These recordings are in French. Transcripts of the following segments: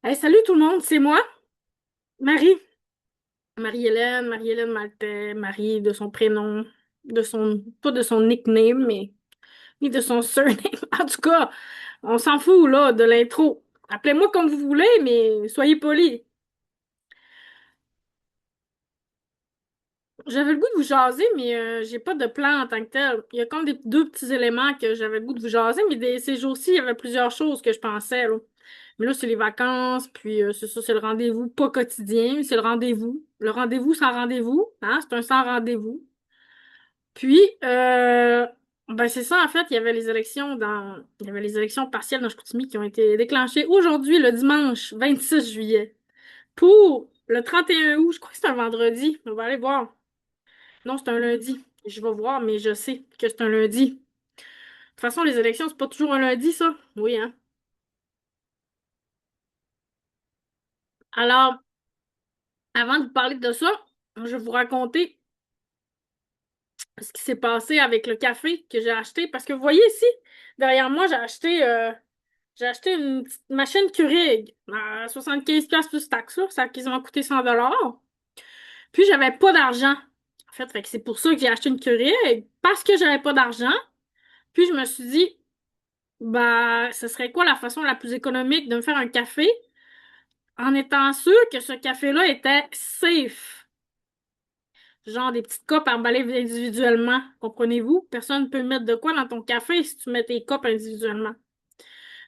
Hey, salut tout le monde, c'est moi, Marie. Marie-Hélène, Marie-Hélène Maltais, Marie de son prénom, pas de son nickname, mais ni de son surname. En tout cas, on s'en fout, là, de l'intro. Appelez-moi comme vous voulez, mais soyez polis. J'avais le goût de vous jaser, mais j'ai pas de plan en tant que tel. Il y a comme des deux petits éléments que j'avais le goût de vous jaser, mais ces jours-ci, il y avait plusieurs choses que je pensais, là. Mais là, c'est les vacances, puis c'est ça, c'est le rendez-vous pas quotidien, mais c'est le rendez-vous. Le rendez-vous sans rendez-vous, hein? C'est un sans rendez-vous. Puis, ben c'est ça, en fait, il y avait les élections partielles dans Chicoutimi qui ont été déclenchées aujourd'hui, le dimanche 26 juillet. Pour le 31 août, je crois que c'est un vendredi. On va aller voir. Non, c'est un lundi. Je vais voir, mais je sais que c'est un lundi. De toute façon, les élections, c'est pas toujours un lundi, ça. Oui, hein? Alors, avant de vous parler de ça, je vais vous raconter ce qui s'est passé avec le café que j'ai acheté. Parce que vous voyez ici, derrière moi, j'ai acheté une petite machine Keurig à 75$ plus taxe, là. Ça a quasiment coûté 100$. Puis, j'avais pas d'argent. En fait que c'est pour ça que j'ai acheté une Keurig, parce que j'avais pas d'argent. Puis, je me suis dit, bah, ce serait quoi la façon la plus économique de me faire un café en étant sûr que ce café-là était safe? Genre des petites copes emballées individuellement. Comprenez-vous? Personne ne peut mettre de quoi dans ton café si tu mets tes copes individuellement.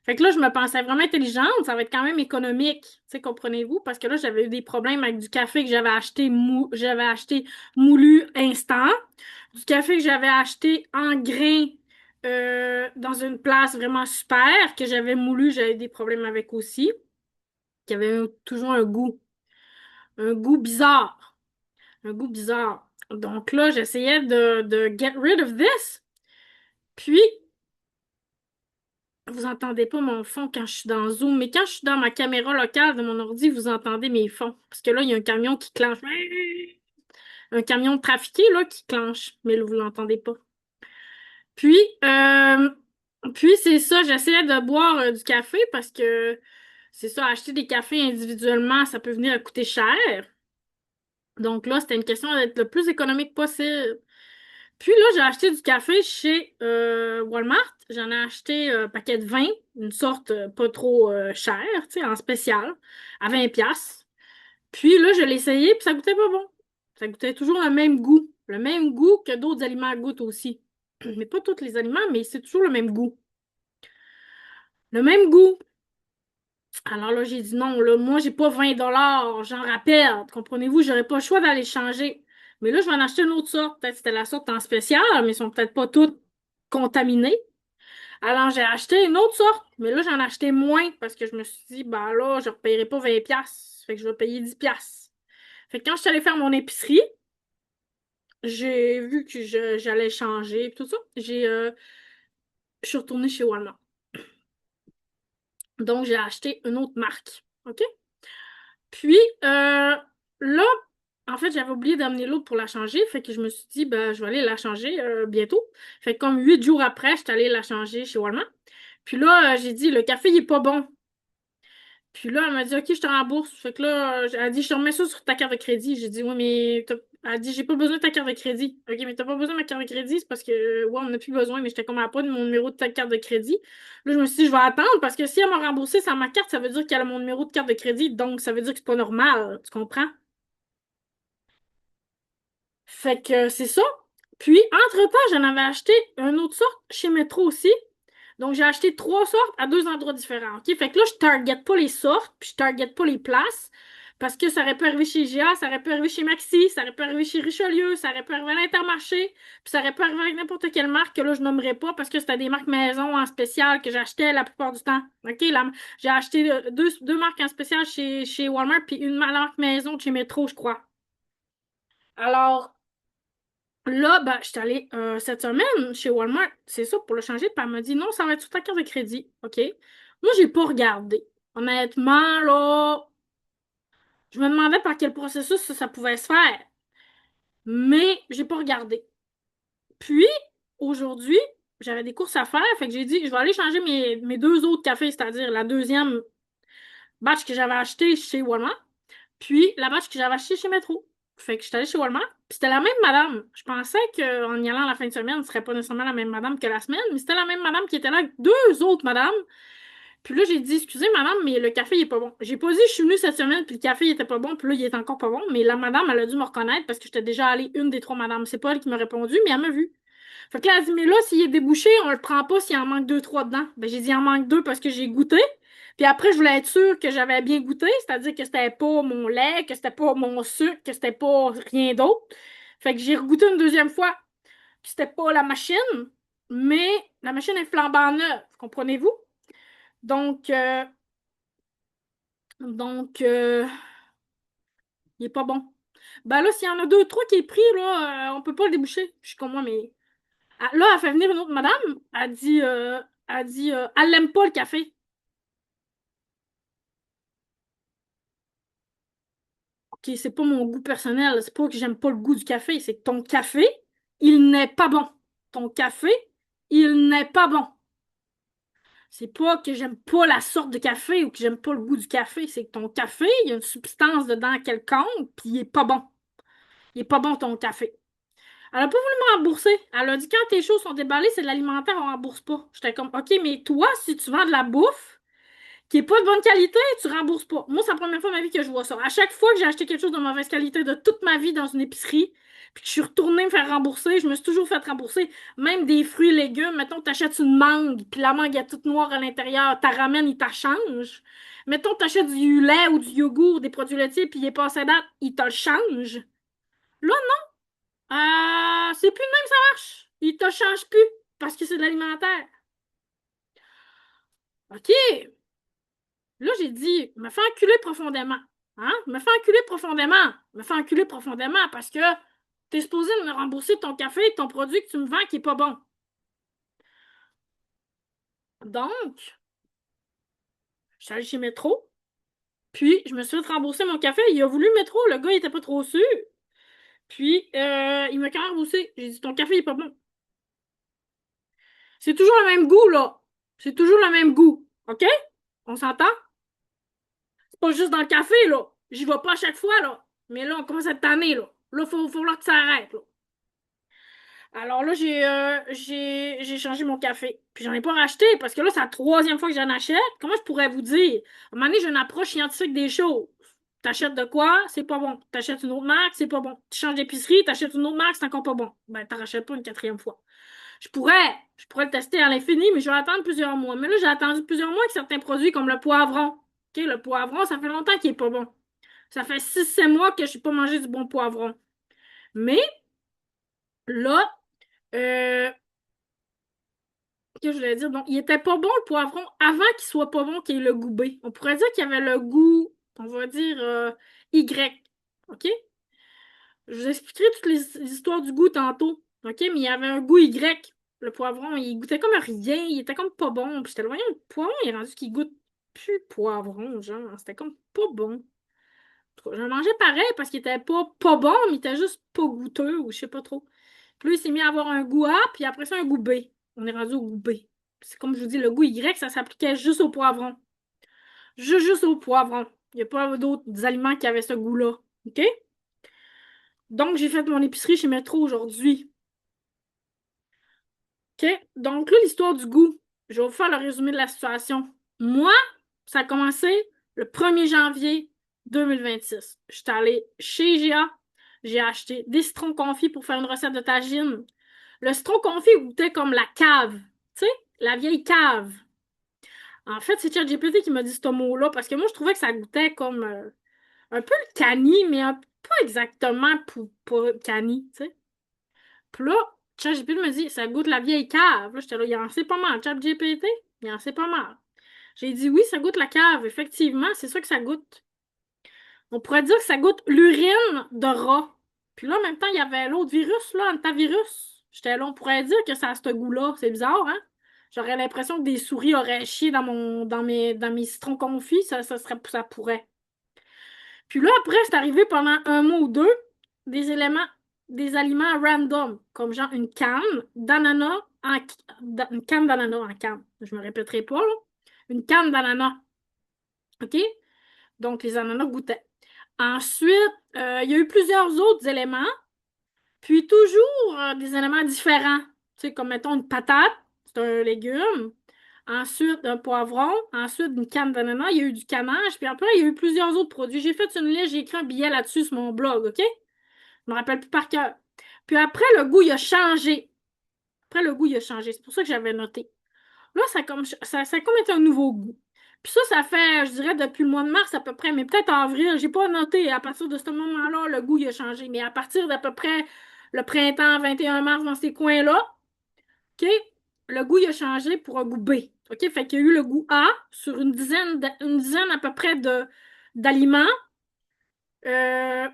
Fait que là, je me pensais vraiment intelligente, ça va être quand même économique. Tu sais, comprenez-vous? Parce que là, j'avais eu des problèmes avec du café que j'avais acheté moulu instant, du café que j'avais acheté en grains dans une place vraiment super, que j'avais moulu, j'avais des problèmes avec aussi, qui avait toujours un goût bizarre, un goût bizarre. Donc là, j'essayais de get rid of this. Puis, vous entendez pas mon fond quand je suis dans Zoom, mais quand je suis dans ma caméra locale de mon ordi, vous entendez mes fonds. Parce que là, il y a un camion qui clenche. Un camion de trafiqué, là, qui clenche. Mais là, vous l'entendez pas. Puis, euh, puis c'est ça, j'essayais de boire du café parce que c'est ça, acheter des cafés individuellement, ça peut venir à coûter cher. Donc là, c'était une question d'être le plus économique possible. Puis là, j'ai acheté du café chez Walmart. J'en ai acheté un paquet de 20, une sorte pas trop chère, tu sais, en spécial, à 20$. Puis là, je l'ai essayé, puis ça goûtait pas bon. Ça goûtait toujours le même goût. Le même goût que d'autres aliments goûtent aussi. Mais pas tous les aliments, mais c'est toujours le même goût. Le même goût. Alors là, j'ai dit non, là, moi, j'ai pas 20$, j'en rappelle. Comprenez-vous, j'aurais pas le choix d'aller changer. Mais là, je vais en acheter une autre sorte. Peut-être que c'était la sorte en spécial, mais ils sont peut-être pas toutes contaminées. Alors, j'ai acheté une autre sorte, mais là, j'en ai acheté moins parce que je me suis dit, bah là, je ne repayerai pas 20$. Fait que je vais payer 10$. Fait que quand je suis allée faire mon épicerie, j'ai vu que j'allais changer et tout ça. Je suis retournée chez Walmart. Donc, j'ai acheté une autre marque. OK? Puis, là, en fait, j'avais oublié d'amener l'autre pour la changer. Fait que je me suis dit, ben, je vais aller la changer bientôt. Fait que comme 8 jours après, je suis allée la changer chez Walmart. Puis là, j'ai dit, le café, il est pas bon. Puis là, elle m'a dit, OK, je te rembourse. Fait que là, elle a dit, je te remets ça sur ta carte de crédit. J'ai dit, oui, mais elle a dit, j'ai pas besoin de ta carte de crédit. OK, mais t'as pas besoin de ma carte de crédit, c'est parce que, ouais, on n'a plus besoin, mais j'étais comme, elle a pas de mon numéro de ta carte de crédit. Là, je me suis dit, je vais attendre parce que si elle m'a remboursé sans ma carte, ça veut dire qu'elle a mon numéro de carte de crédit, donc ça veut dire que c'est pas normal. Tu comprends? Fait que c'est ça. Puis, entre-temps, j'en avais acheté une autre sorte chez Metro aussi. Donc, j'ai acheté trois sortes à deux endroits différents. OK? Fait que là, je target pas les sortes, puis je target pas les places. Parce que ça aurait pu arriver chez GA, ça aurait pu arriver chez Maxi, ça aurait pu arriver chez Richelieu, ça aurait pu arriver à l'Intermarché, puis ça aurait pu arriver avec n'importe quelle marque que là, je nommerais pas parce que c'était des marques maison en spécial que j'achetais la plupart du temps. OK? J'ai acheté deux marques en spécial chez Walmart, puis une marque maison de chez Metro, je crois. Alors, là, ben, je suis allée cette semaine chez Walmart, c'est ça, pour le changer, puis elle m'a dit non, ça va être sur ta carte de crédit. OK? Moi, j'ai pas regardé. Honnêtement, là, je me demandais par quel processus ça pouvait se faire, mais j'ai pas regardé. Puis, aujourd'hui, j'avais des courses à faire, fait que j'ai dit, je vais aller changer mes deux autres cafés, c'est-à-dire la deuxième. batch que j'avais acheté chez Walmart, puis la batch que j'avais acheté chez Metro. Fait que j'étais allée chez Walmart, puis c'était la même madame. Je pensais qu'en y allant la fin de semaine, ce serait pas nécessairement la même madame que la semaine, mais c'était la même madame qui était là avec deux autres madames. Puis là, j'ai dit, excusez, madame, mais le café, il est pas bon. J'ai pas dit, je suis venue cette semaine, puis le café, il était pas bon, puis là, il est encore pas bon. Mais la madame, elle a dû me reconnaître parce que j'étais déjà allée une des trois madames. C'est pas elle qui m'a répondu, mais elle m'a vu. Fait que là, elle dit, mais là, s'il est débouché, on le prend pas s'il en manque deux, trois dedans. Ben, j'ai dit, il en manque deux parce que j'ai goûté. Puis après, je voulais être sûre que j'avais bien goûté, c'est-à-dire que c'était pas mon lait, que c'était pas mon sucre, que c'était pas rien d'autre. Fait que j'ai regoûté une deuxième fois, puis c'était pas la machine, mais la machine est flambant neuve, comprenez-vous? Donc, euh, donc, il est pas bon. Ben là, s'il y en a deux, trois qui est pris, là, on peut pas le déboucher. Je suis comme moi, mais. Ah, là, elle fait venir une autre madame. Elle dit, elle l'aime pas le café. Ok, c'est pas mon goût personnel. C'est pas que j'aime pas le goût du café. C'est que ton café, il n'est pas bon. Ton café, il n'est pas bon. C'est pas que j'aime pas la sorte de café ou que j'aime pas le goût du café. C'est que ton café, il y a une substance dedans quelconque, puis il est pas bon. Il est pas bon ton café. Elle a pas voulu me rembourser. Elle a dit quand tes choses sont déballées, c'est de l'alimentaire, on rembourse pas. J'étais comme, OK, mais toi, si tu vends de la bouffe qui est pas de bonne qualité, tu rembourses pas. Moi, c'est la première fois de ma vie que je vois ça. À chaque fois que j'ai acheté quelque chose de mauvaise qualité de toute ma vie dans une épicerie, puis que je suis retournée me faire rembourser, je me suis toujours fait rembourser. Même des fruits et légumes. Mettons, t'achètes une mangue, puis la mangue est toute noire à l'intérieur, t'as ramènes, ils t'en changent. Mettons, t'achètes du lait ou du yogourt, des produits laitiers, puis il est passé à date, ils te le changent. Là, c'est plus de même, ça marche. Il te change plus parce que c'est de l'alimentaire. OK. Là, j'ai dit, me fais enculer profondément. Hein? Me fais enculer profondément. Me fais enculer profondément parce que t'es supposé me rembourser ton café et ton produit que tu me vends qui est pas bon. Donc, je suis allée chez Métro, puis je me suis fait rembourser mon café. Il a voulu Métro, le gars, il était pas trop sûr. Puis, il m'a quand même remboursé. J'ai dit, ton café, il est pas bon. C'est toujours le même goût, là. C'est toujours le même goût. OK? On s'entend? C'est pas juste dans le café, là. J'y vais pas à chaque fois, là. Mais là, on commence à être tanné, là. Là, faut là que ça arrête, là. Alors là, j'ai changé mon café. Puis j'en ai pas racheté parce que là, c'est la troisième fois que j'en achète. Comment je pourrais vous dire? À un moment donné, j'ai une approche scientifique des choses. T'achètes de quoi? C'est pas bon. T'achètes une autre marque? C'est pas bon. Tu changes d'épicerie? T'achètes une autre marque? C'est encore pas bon. Ben, t'en rachètes pas une quatrième fois. Je pourrais, je pourrais le tester à l'infini, mais je vais attendre plusieurs mois. Mais là, j'ai attendu plusieurs mois avec certains produits comme le poivron. OK, le poivron, ça fait longtemps qu'il est pas bon. Ça fait 6 7 mois que je n'ai pas mangé du bon poivron. Mais là, euh, que je voulais dire, donc, il était pas bon le poivron avant qu'il soit pas bon, qu'il ait le goût B. On pourrait dire qu'il y avait le goût, on va dire, Y. OK? Je vous expliquerai toutes les histoires du goût tantôt. OK? Mais il y avait un goût Y. Le poivron, il goûtait comme rien. Il était comme pas bon. Puis j'étais le voyant, le poivron, il est rendu qu'il goûte plus poivron, genre. C'était comme pas bon. Tout cas, j'en mangeais pareil parce qu'il était pas bon, mais il était juste pas goûteux ou je sais pas trop. Puis là, il s'est mis à avoir un goût A, puis après ça, un goût B. On est rendu au goût B. C'est comme je vous dis, le goût Y, ça s'appliquait juste au poivron. Juste au poivron. Il n'y a pas d'autres aliments qui avaient ce goût-là. OK? Donc, j'ai fait mon épicerie chez Metro aujourd'hui. OK? Donc là, l'histoire du goût. Je vais vous faire le résumé de la situation. Moi, ça a commencé le 1er janvier 2026. Je suis allée chez IGA. J'ai acheté des citrons confits pour faire une recette de tagine. Le citron confit goûtait comme la cave. Tu sais, la vieille cave. En fait, c'est ChatGPT qui m'a dit ce mot-là parce que moi, je trouvais que ça goûtait comme un peu le cani, mais pas exactement pour cani, tu sais. Puis là, ChatGPT me dit, ça goûte la vieille cave. Là, j'étais là, il en sait pas mal. ChatGPT, il en sait pas mal. J'ai dit, oui, ça goûte la cave. Effectivement, c'est ça que ça goûte. On pourrait dire que ça goûte l'urine de rat. Puis là, en même temps, il y avait l'autre virus, là, antivirus. J'étais là, on pourrait dire que ça a ce goût-là. C'est bizarre, hein? J'aurais l'impression que des souris auraient chié dans mes citrons confits. Ça pourrait. Puis là, après, c'est arrivé pendant un mois ou deux, des éléments, des aliments random, comme genre une canne d'ananas en canne. Je me répéterai pas, là. Une canne d'ananas. OK? Donc, les ananas goûtaient. Ensuite, il y a eu plusieurs autres éléments, puis toujours des éléments différents. Tu sais, comme mettons une patate, c'est un légume. Ensuite, un poivron. Ensuite, une canne d'ananas. Il y a eu du canage. Puis après, il y a eu plusieurs autres produits. J'ai fait une liste, j'ai écrit un billet là-dessus sur mon blog, OK? Je me rappelle plus par cœur. Puis après, le goût, il a changé. Après, le goût, il a changé. C'est pour ça que j'avais noté. Là, ça a comme été un nouveau goût. Puis ça fait, je dirais, depuis le mois de mars à peu près, mais peut-être avril. J'ai pas noté. À partir de ce moment-là, le goût, il a changé. Mais à partir d'à peu près le printemps, 21 mars, dans ces coins-là, OK, le goût, il a changé pour un goût B. OK, fait qu'il y a eu le goût A sur une dizaine à peu près d'aliments. Euh,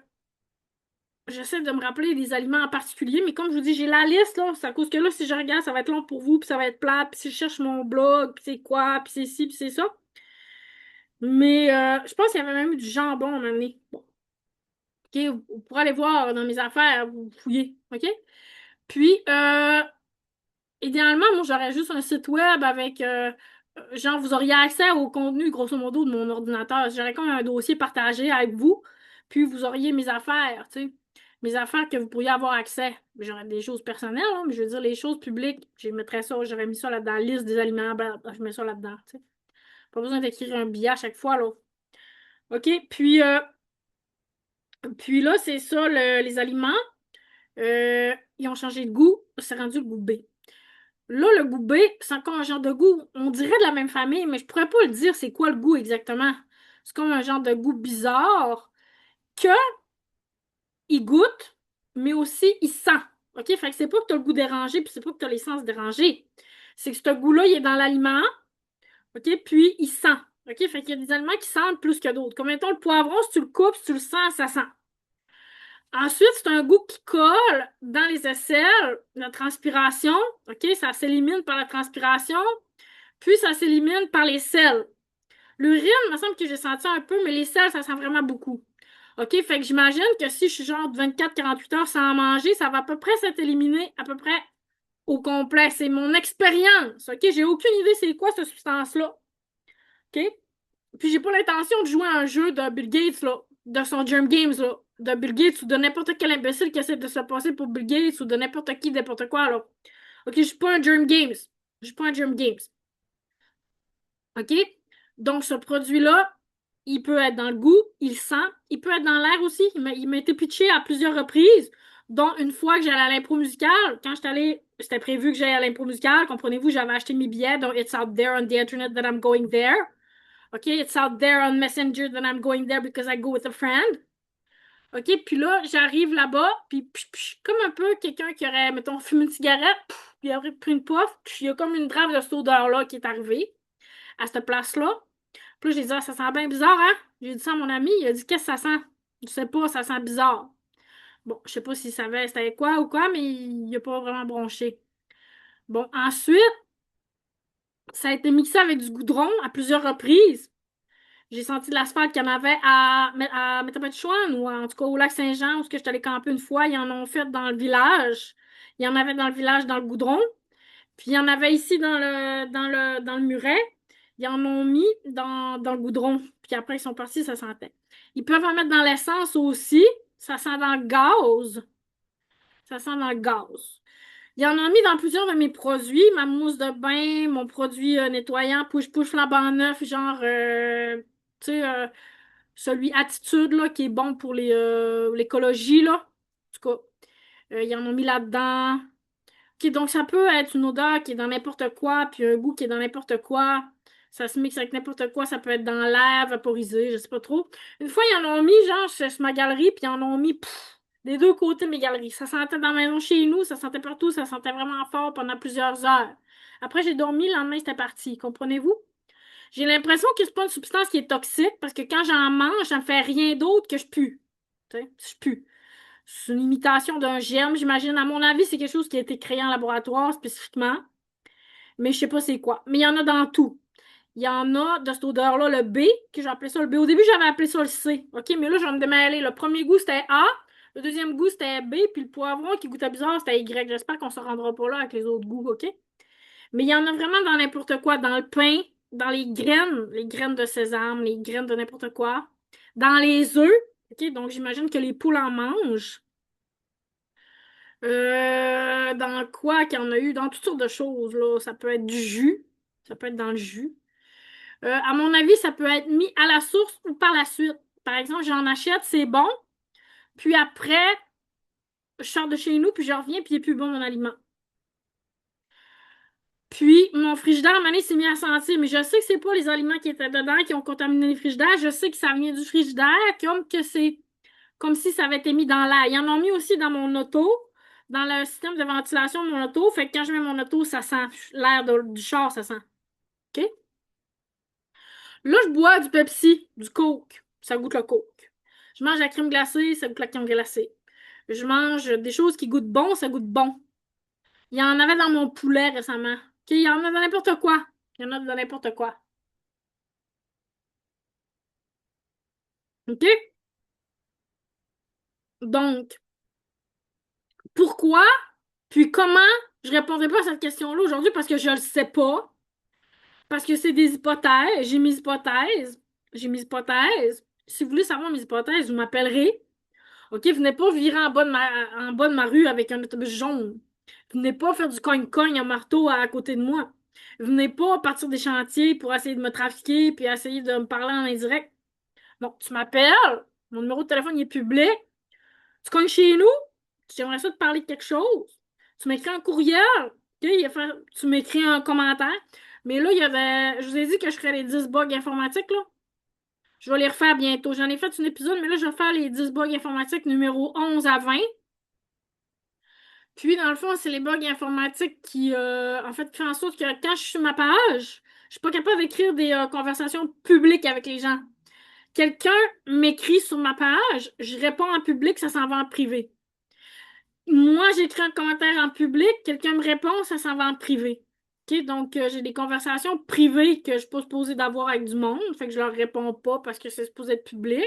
J'essaie de me rappeler des aliments en particulier, mais comme je vous dis, j'ai la liste, là. C'est à cause que là, si je regarde, ça va être long pour vous, puis ça va être plate, puis si je cherche mon blog, puis c'est quoi, puis c'est ci, puis c'est ça. Mais je pense qu'il y avait même eu du jambon à un moment donné. Bon, OK, vous pourrez aller voir dans mes affaires, vous fouillez, OK? Puis, idéalement, moi, j'aurais juste un site web avec, genre, vous auriez accès au contenu, grosso modo, de mon ordinateur. J'aurais comme un dossier partagé avec vous, puis vous auriez mes affaires, tu sais. Mes affaires que vous pourriez avoir accès. J'aurais des choses personnelles, hein, mais je veux dire, les choses publiques, je mettrais ça, j'aurais mis ça là dans la liste des aliments, je mets ça là-dedans, tu sais. Pas besoin d'écrire un billet à chaque fois, là. OK? Puis là, c'est ça, les aliments. Ils ont changé de goût. C'est rendu le goût B. Là, le goût B, c'est encore un genre de goût. On dirait de la même famille, mais je pourrais pas le dire c'est quoi le goût exactement. C'est comme un genre de goût bizarre que il goûte, mais aussi il sent. OK? Fait que c'est pas que t'as le goût dérangé, puis c'est pas que t'as les sens dérangés. C'est que ce goût-là, il est dans l'aliment, OK? Puis il sent. OK? Fait qu'il y a des aliments qui sentent plus que d'autres. Comme mettons le poivron, si tu le coupes, si tu le sens, ça sent. Ensuite, c'est un goût qui colle dans les aisselles, la transpiration. OK? Ça s'élimine par la transpiration, puis ça s'élimine par les selles. L'urine, il me semble que j'ai senti un peu, mais les selles, ça sent vraiment beaucoup. OK? Fait que j'imagine que si je suis genre de 24-48 heures sans manger, ça va à peu près s'être éliminé à peu près au complet. C'est mon expérience. OK? J'ai aucune idée c'est quoi cette substance-là. OK? Puis j'ai pas l'intention de jouer à un jeu de Bill Gates, là, de son Germ Games, là, de Bill Gates ou de n'importe quel imbécile qui essaie de se passer pour Bill Gates ou de n'importe qui, n'importe quoi, là. OK, je suis pas un Germ Games. Je suis pas un Germ Games. OK? Donc, ce produit-là, il peut être dans le goût, il sent, il peut être dans l'air aussi. Il m'a été pitché à plusieurs reprises, dont une fois que j'allais à l'impro musicale. Quand j'étais allée, c'était prévu que j'aille à l'impro musicale. Comprenez-vous, j'avais acheté mes billets, donc it's out there on the internet that I'm going there. OK, it's out there on Messenger that I'm going there because I go with a friend. OK, puis là, j'arrive là-bas, puis comme un peu quelqu'un qui aurait, mettons, fumé une cigarette, puis il aurait pris une puff, puis il y a comme une drave de cette odeur-là qui est arrivée à cette place-là. Puis là, j'ai dit, ah, ça sent bien bizarre, hein? J'ai dit ça à mon ami, il a dit, qu'est-ce que ça sent? Je sais pas, ça sent bizarre. Bon, je sais pas s'il savait c'était quoi ou quoi, mais il a pas vraiment bronché. Bon, ensuite, ça a été mixé avec du goudron à plusieurs reprises. J'ai senti de l'asphalte qu'il y en avait à Métabetchouan ou en tout cas au lac Saint-Jean où je suis allée camper une fois. Ils en ont fait dans le village. Il y en avait dans le village dans le goudron. Puis il y en avait ici dans le muret. Ils en ont mis dans le goudron. Puis après, ils sont partis, ça sentait. Ils peuvent en mettre dans l'essence aussi. Ça sent dans le gaz. Ça sent dans le gaz. Ils en ont mis dans plusieurs de mes produits. Ma mousse de bain, mon produit nettoyant, push-push flambant neuf, genre, tu sais, celui Attitude, là, qui est bon pour l'écologie, là. En tout cas, ils en ont mis là-dedans. OK, donc ça peut être une odeur qui est dans n'importe quoi, puis un goût qui est dans n'importe quoi. Ça se mixe avec n'importe quoi. Ça peut être dans l'air, vaporisé, je sais pas trop. Une fois, ils en ont mis, genre, sur ma galerie, puis ils en ont mis des deux côtés de mes galeries. Ça sentait dans la maison chez nous, ça sentait partout, ça sentait vraiment fort pendant plusieurs heures. Après, j'ai dormi, le lendemain, c'était parti. Comprenez-vous? J'ai l'impression que c'est pas une substance qui est toxique, parce que quand j'en mange, ça me fait rien d'autre que je pue. Tu sais, je pue. C'est une imitation d'un germe, j'imagine. À mon avis, c'est quelque chose qui a été créé en laboratoire spécifiquement, mais je sais pas c'est quoi. Mais il y en a dans tout. Il y en a de cette odeur-là, le B, que j'ai appelé ça le B. Au début, j'avais appelé ça le C. OK, mais là, je vais me démêler. Le premier goût, c'était A. Le deuxième goût, c'était B. Puis le poivron qui goûtait bizarre, c'était Y. J'espère qu'on se rendra pas là avec les autres goûts, OK? Mais il y en a vraiment dans n'importe quoi. Dans le pain, dans les graines de sésame, les graines de n'importe quoi. Dans les œufs, OK, donc j'imagine que les poules en mangent. Dans quoi qu'il y en a eu? Dans toutes sortes de choses, là. Ça peut être du jus. Ça peut être dans le jus. À mon avis, ça peut être mis à la source ou par la suite. Par exemple, j'en achète, c'est bon. Puis après, je sors de chez nous, puis je reviens, puis il est plus bon mon aliment. Puis mon frigidaire, à un moment donné, s'est mis à sentir. Mais je sais que c'est pas les aliments qui étaient dedans qui ont contaminé les frigidaires. Je sais que ça vient du frigidaire, comme que c'est comme si ça avait été mis dans l'air. Ils en ont mis aussi dans mon auto, dans le système de ventilation de mon auto. Fait que quand je mets mon auto, ça sent l'air du char, ça sent. OK? Là, je bois du Pepsi, du Coke. Ça goûte le Coke. Je mange la crème glacée, ça goûte la crème glacée. Je mange des choses qui goûtent bon, ça goûte bon. Il y en avait dans mon poulet récemment. OK? Il y en a dans n'importe quoi. Il y en a dans n'importe quoi. OK? Donc, pourquoi, puis comment, je répondrai pas à cette question-là aujourd'hui parce que je le sais pas. Parce que c'est des hypothèses. J'ai mes hypothèses. J'ai mes hypothèses. Si vous voulez savoir mes hypothèses, vous m'appellerez. OK, venez pas virer en bas de ma rue avec un autobus jaune. Venez pas faire du cogne-cogne en marteau à côté de moi. Venez pas partir des chantiers pour essayer de me trafiquer puis essayer de me parler en indirect. Non, tu m'appelles. Mon numéro de téléphone il est public. Tu cognes chez nous. J'aimerais ça te parler de quelque chose. Tu m'écris un courriel. OK, tu m'écris un commentaire. Mais là, il y avait. Je vous ai dit que je ferais les 10 bugs informatiques, là. Je vais les refaire bientôt. J'en ai fait un épisode, mais là, je vais faire les 10 bugs informatiques numéro 11 à 20. Puis, dans le fond, c'est les bugs informatiques qui, en fait, font en sorte que quand je suis sur ma page, je suis pas capable d'écrire des conversations publiques avec les gens. Quelqu'un m'écrit sur ma page, je réponds en public, ça s'en va en privé. Moi, j'écris un commentaire en public, quelqu'un me répond, ça s'en va en privé. OK? Donc, j'ai des conversations privées que je suis pas supposée d'avoir avec du monde, fait que je leur réponds pas parce que c'est supposé être public.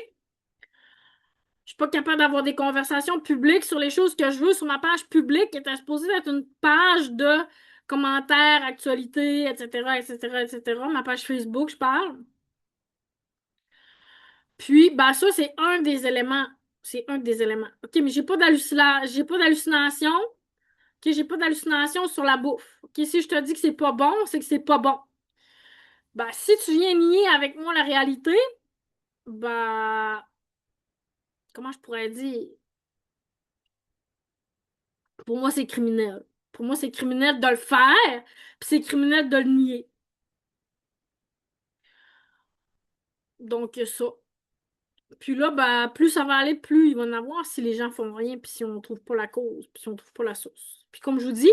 Je suis pas capable d'avoir des conversations publiques sur les choses que je veux sur ma page publique qui était supposée être une page de commentaires, actualités, etc., etc., etc. Ma page Facebook, je parle. Puis, bah ça, c'est un des éléments. C'est un des éléments. OK, mais j'ai pas d'hallucination. OK, j'ai pas d'hallucination sur la bouffe. OK, si je te dis que c'est pas bon, c'est que c'est pas bon. Bah, si tu viens nier avec moi la réalité, bah, comment je pourrais dire? Pour moi, c'est criminel. Pour moi, c'est criminel de le faire, puis c'est criminel de le nier. Donc, ça. Puis là, bah, plus ça va aller, plus il va en avoir si les gens font rien, puis si on trouve pas la cause, puis si on trouve pas la source. Puis comme je vous dis,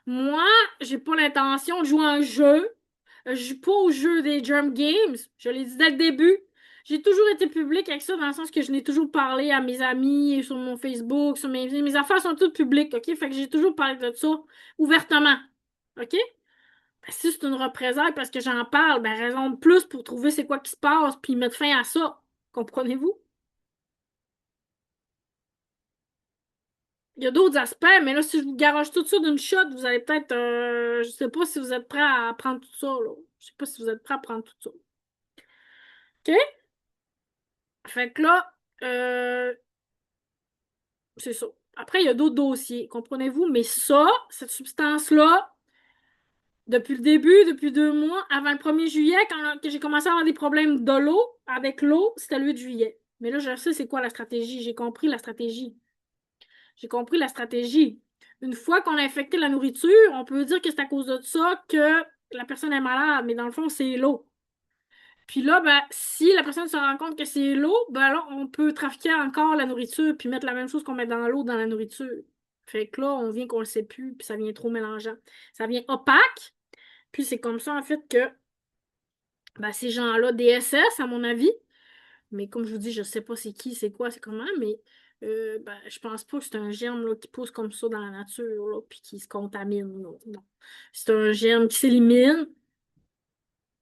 moi, j'ai pas l'intention de jouer à un jeu. Je joue pas au jeu des Germ Games. Je l'ai dit dès le début. J'ai toujours été public avec ça, dans le sens que je n'ai toujours parlé à mes amis, sur mon Facebook, sur mes affaires sont toutes publiques, OK? Fait que j'ai toujours parlé de ça ouvertement. OK? Ben, si c'est une représaille parce que j'en parle, ben raison de plus pour trouver c'est quoi qui se passe puis mettre fin à ça. Comprenez-vous? Il y a d'autres aspects, mais là, si je vous garoche tout ça d'une shot, vous allez peut-être. Je sais pas si vous êtes prêts à prendre tout ça, là. Je sais pas si vous êtes prêts à prendre tout ça. OK? Fait que là, euh, c'est ça. Après, il y a d'autres dossiers, comprenez-vous? Mais ça, cette substance-là, depuis le début, depuis 2 mois, avant le 1er juillet, que j'ai commencé à avoir des problèmes de l'eau, avec l'eau, c'était le 8 juillet. Mais là, je sais c'est quoi la stratégie. J'ai compris la stratégie. J'ai compris la stratégie. Une fois qu'on a infecté la nourriture, on peut dire que c'est à cause de ça que la personne est malade, mais dans le fond, c'est l'eau. Puis là, ben, si la personne se rend compte que c'est l'eau, ben là, on peut trafiquer encore la nourriture puis mettre la même chose qu'on met dans l'eau dans la nourriture. Fait que là, on vient qu'on le sait plus, puis ça vient trop mélangeant. Ça vient opaque, puis c'est comme ça, en fait, que ben, ces gens-là, DSS, à mon avis, mais comme je vous dis, je sais pas c'est qui, c'est quoi, c'est comment, mais ben, je pense pas que c'est un germe là, qui pousse comme ça dans la nature, là, puis qui se contamine. Là. Non. C'est un germe qui s'élimine.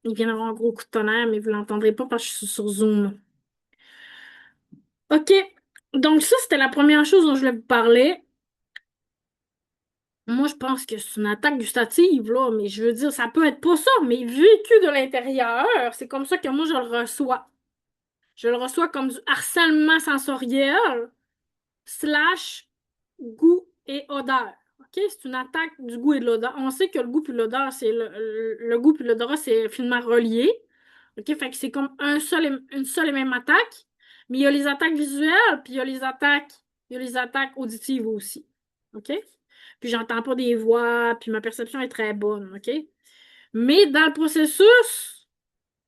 Il vient d'avoir un gros coup de tonnerre, mais vous l'entendrez pas parce que je suis sur Zoom. OK. Donc ça, c'était la première chose dont je voulais vous parler. Moi, je pense que c'est une attaque gustative, là, mais je veux dire, ça peut être pas ça, mais vécu de l'intérieur, c'est comme ça que moi, je le reçois. Je le reçois comme du harcèlement sensoriel slash goût et odeur. OK? C'est une attaque du goût et de l'odeur. On sait que le goût puis l'odeur, c'est le goût puis l'odorat, c'est finement relié. OK? Fait que c'est comme une seule et même attaque. Mais il y a les attaques visuelles, puis il y a les attaques auditives aussi. OK? Puis j'entends pas des voix, puis ma perception est très bonne. OK? Mais dans le processus,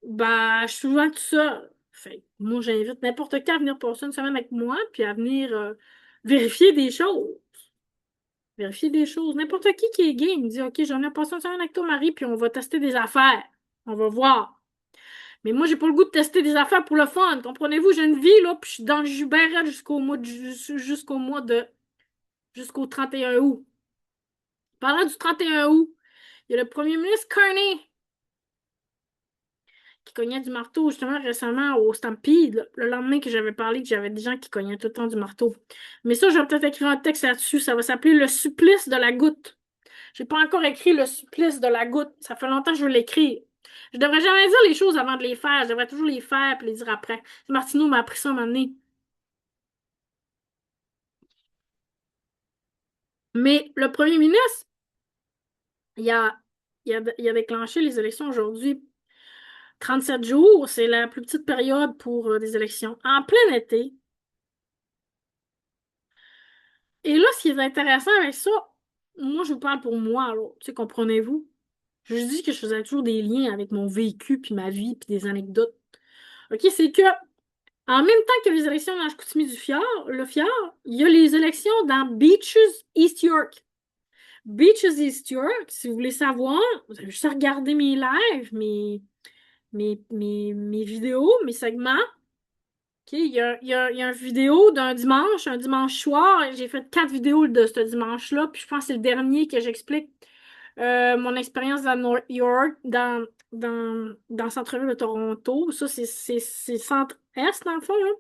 bah, je suis souvent tout seul. Fait que moi, j'invite n'importe qui à venir passer une semaine avec moi, puis à venir vérifier des choses. Vérifier des choses. N'importe qui est gay, il me dit, OK, j'en ai passé une semaine avec toi, Marie, puis on va tester des affaires. On va voir. Mais moi, j'ai pas le goût de tester des affaires pour le fun. Comprenez-vous, j'ai une vie, là, puis je suis dans le jus bien raide jusqu'au 31 août. Parlant du 31 août, il y a le premier ministre Carney qui cognait du marteau justement récemment au Stampede, là, le lendemain que j'avais parlé que j'avais des gens qui cognaient tout le temps du marteau. Mais ça, je vais peut-être écrire un texte là-dessus. Ça va s'appeler Le supplice de la goutte. J'ai pas encore écrit Le supplice de la goutte. Ça fait longtemps que je veux l'écrire. Je devrais jamais dire les choses avant de les faire. Je devrais toujours les faire puis les dire après. Martineau m'a appris ça un moment donné. Mais le premier ministre, il a, il a déclenché les élections aujourd'hui. 37 jours, c'est la plus petite période pour des élections. En plein été. Et là, ce qui est intéressant avec ça, moi, je vous parle pour moi, là. Tu sais, comprenez-vous? Je dis que je faisais toujours des liens avec mon vécu, puis ma vie, puis des anecdotes. OK, c'est que, en même temps que les élections dans Chicoutimi du Fjord, le Fjord, il y a les élections dans Beaches, East York. Beaches, East York, si vous voulez savoir, vous avez juste à regarder mes lives, mes vidéos, mes segments. OK, il y a une vidéo d'un dimanche, un dimanche soir. J'ai fait 4 vidéos de ce dimanche-là, puis je pense que c'est le dernier que j'explique mon expérience dans North York, dans le centre-ville de Toronto. Ça, c'est centre-est, dans le fond, là.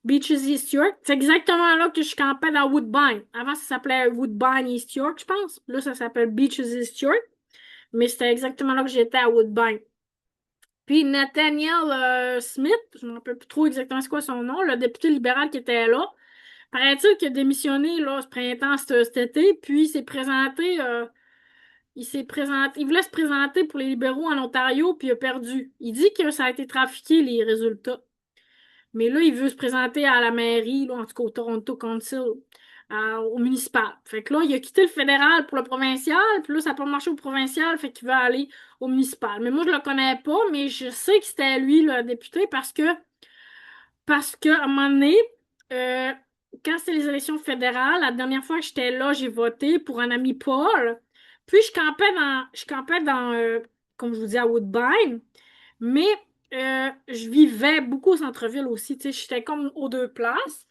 Beaches East York. C'est exactement là que je campais dans Woodbine. Avant, ça s'appelait Woodbine East York, je pense. Là, ça s'appelle Beaches East York. Mais c'était exactement là que j'étais à Woodbine. Puis Nathaniel Smith, je ne me rappelle plus trop exactement c'est quoi son nom, le député libéral qui était là, paraît-il qu'il a démissionné là, ce printemps, cet été, puis il voulait se présenter pour les libéraux en Ontario, puis il a perdu. Il dit que ça a été trafiqué, les résultats. Mais là, il veut se présenter à la mairie, là, en tout cas au Toronto Council, au municipal. Fait que là, il a quitté le fédéral pour le provincial, puis là, ça n'a pas marché au provincial, fait qu'il veut aller au municipal. Mais moi, je le connais pas, mais je sais que c'était lui, le député, parce que à un moment donné, euh, quand c'était les élections fédérales, la dernière fois que j'étais là, j'ai voté pour un ami Paul. Puis je campais dans, comme je vous dis, à Woodbine. Mais je vivais beaucoup au centre-ville aussi. Tu sais, j'étais comme aux deux places.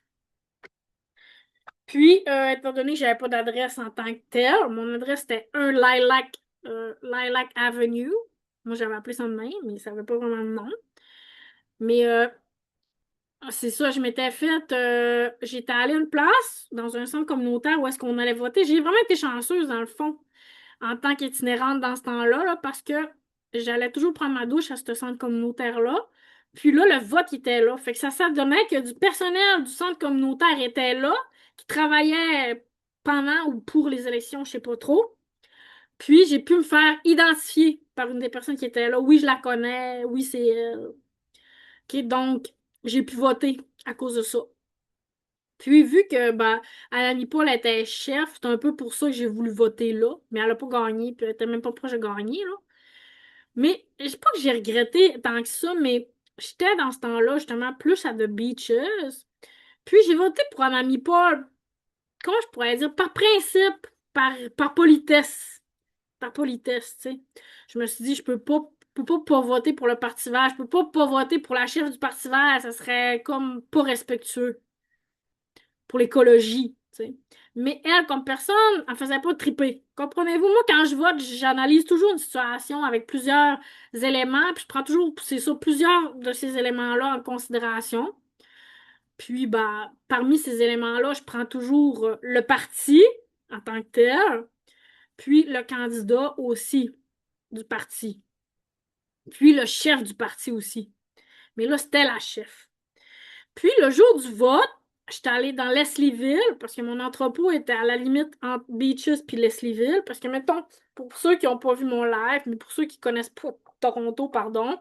Puis, étant donné que j'avais pas d'adresse en tant que telle, mon adresse c'était un Lilac Avenue. Moi, j'avais appelé ça de même, mais ça n'avait pas vraiment de nom. Mais c'est ça, j'étais allée à une place, dans un centre communautaire où est-ce qu'on allait voter. J'ai vraiment été chanceuse, dans le fond, en tant qu'itinérante dans ce temps-là, là, parce que j'allais toujours prendre ma douche à ce centre communautaire-là. Puis là, le vote il était là. Fait que ça donnait que du personnel du centre communautaire était là, qui travaillait pendant ou pour les élections, je sais pas trop. Puis j'ai pu me faire identifier par une des personnes qui était là. Oui, je la connais. Oui, c'est elle. OK, donc, j'ai pu voter à cause de ça. Puis, vu que Alani Paul était chef, c'est un peu pour ça que j'ai voulu voter là. Mais elle a pas gagné, puis elle était même pas proche de gagner, là. Mais, je sais pas que j'ai regretté tant que ça, mais j'étais dans ce temps-là, justement, plus à The Beaches. Puis, j'ai voté pour Alani Paul, comment je pourrais dire, par principe, par politesse. Par politesse, tu sais. Je me suis dit, je peux pas voter pour le Parti vert, je peux pas voter pour la chef du Parti vert, ça serait comme pas respectueux pour l'écologie, tu sais. Mais elle, comme personne, elle faisait pas triper. Comprenez-vous? Moi, quand je vote, j'analyse toujours une situation avec plusieurs éléments, puis je prends toujours, c'est ça, plusieurs de ces éléments-là en considération. Puis, parmi ces éléments-là, je prends toujours le parti en tant que tel, puis le candidat aussi du parti, puis le chef du parti aussi. Mais là, c'était la chef. Puis, le jour du vote, j'étais allée dans Leslieville parce que mon entrepôt était à la limite entre Beaches puis Leslieville. Parce que, mettons, pour ceux qui n'ont pas vu mon live, mais pour ceux qui connaissent pas Toronto, pardon,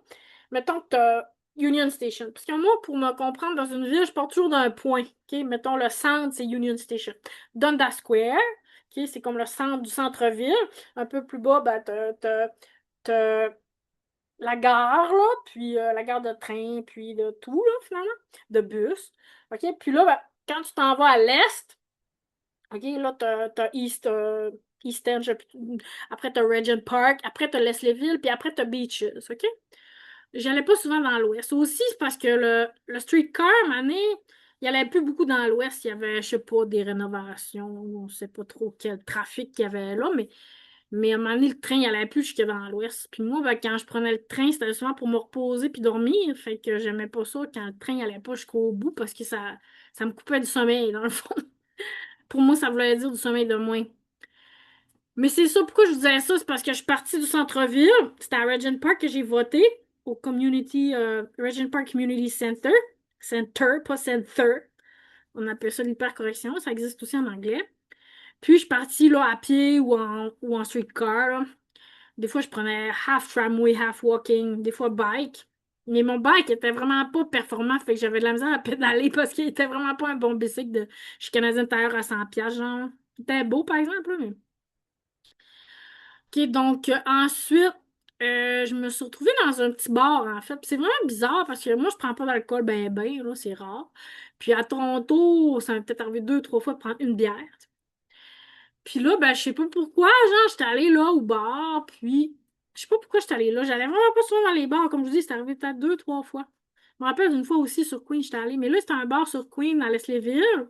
mettons que t'as Union Station. Parce que moi, pour me comprendre dans une ville, je pars toujours d'un point. OK? Mettons, le centre, c'est Union Station. Dundas Square, OK? C'est comme le centre du centre-ville. Un peu plus bas, ben, t'as la gare, là, puis la gare de train, puis de tout, là, finalement, de bus. OK? Puis là, ben, quand tu t'en vas à l'est, OK, là, t'as East End, après t'as Regent Park, après t'as Leslieville, puis après t'as Beaches, OK? J'allais pas souvent dans l'ouest. Aussi, c'est parce que le streetcar, mané, il y allait plus beaucoup dans l'ouest. Il y avait, je sais pas, des rénovations, on sait pas trop quel trafic qu'il y avait là, mais à un moment donné, le train, il allait plus jusque dans l'ouest. Puis moi, ben, quand je prenais le train, c'était souvent pour me reposer puis dormir. Fait que j'aimais pas ça quand le train il allait pas jusqu'au bout parce que ça me coupait du sommeil, dans le fond. Pour moi, ça voulait dire du sommeil de moins. Mais c'est ça, pourquoi je vous disais ça? C'est parce que je suis partie du centre-ville. C'était à Regent Park que j'ai voté, au Regent Park Community Center. Center, pas Center. On appelle ça l'hypercorrection, ça existe aussi en anglais. Puis je suis partie là, à pied ou en streetcar, là. Des fois, je prenais half tramway, half walking, des fois bike. Mais mon bike était vraiment pas performant, fait que j'avais de la misère à pédaler parce qu'il était vraiment pas un bon bicycle de chez Canadian Tire à 100 piastres, genre. Il était beau, par exemple, là, mais... OK, donc ensuite, je me suis retrouvée dans un petit bar, en fait. Puis c'est vraiment bizarre parce que moi, je prends pas d'alcool ben, là, c'est rare. Puis à Toronto, ça m'est peut-être arrivé deux, trois fois de prendre une bière. Puis là, ben, je sais pas pourquoi, genre, j'étais allée là au bar, puis je sais pas pourquoi j'étais allée là. J'allais vraiment pas souvent dans les bars, comme je vous dis, c'est arrivé peut-être deux, trois fois. Je me rappelle d'une fois aussi sur Queen, j'étais allée, mais là, c'était un bar sur Queen à Leslieville.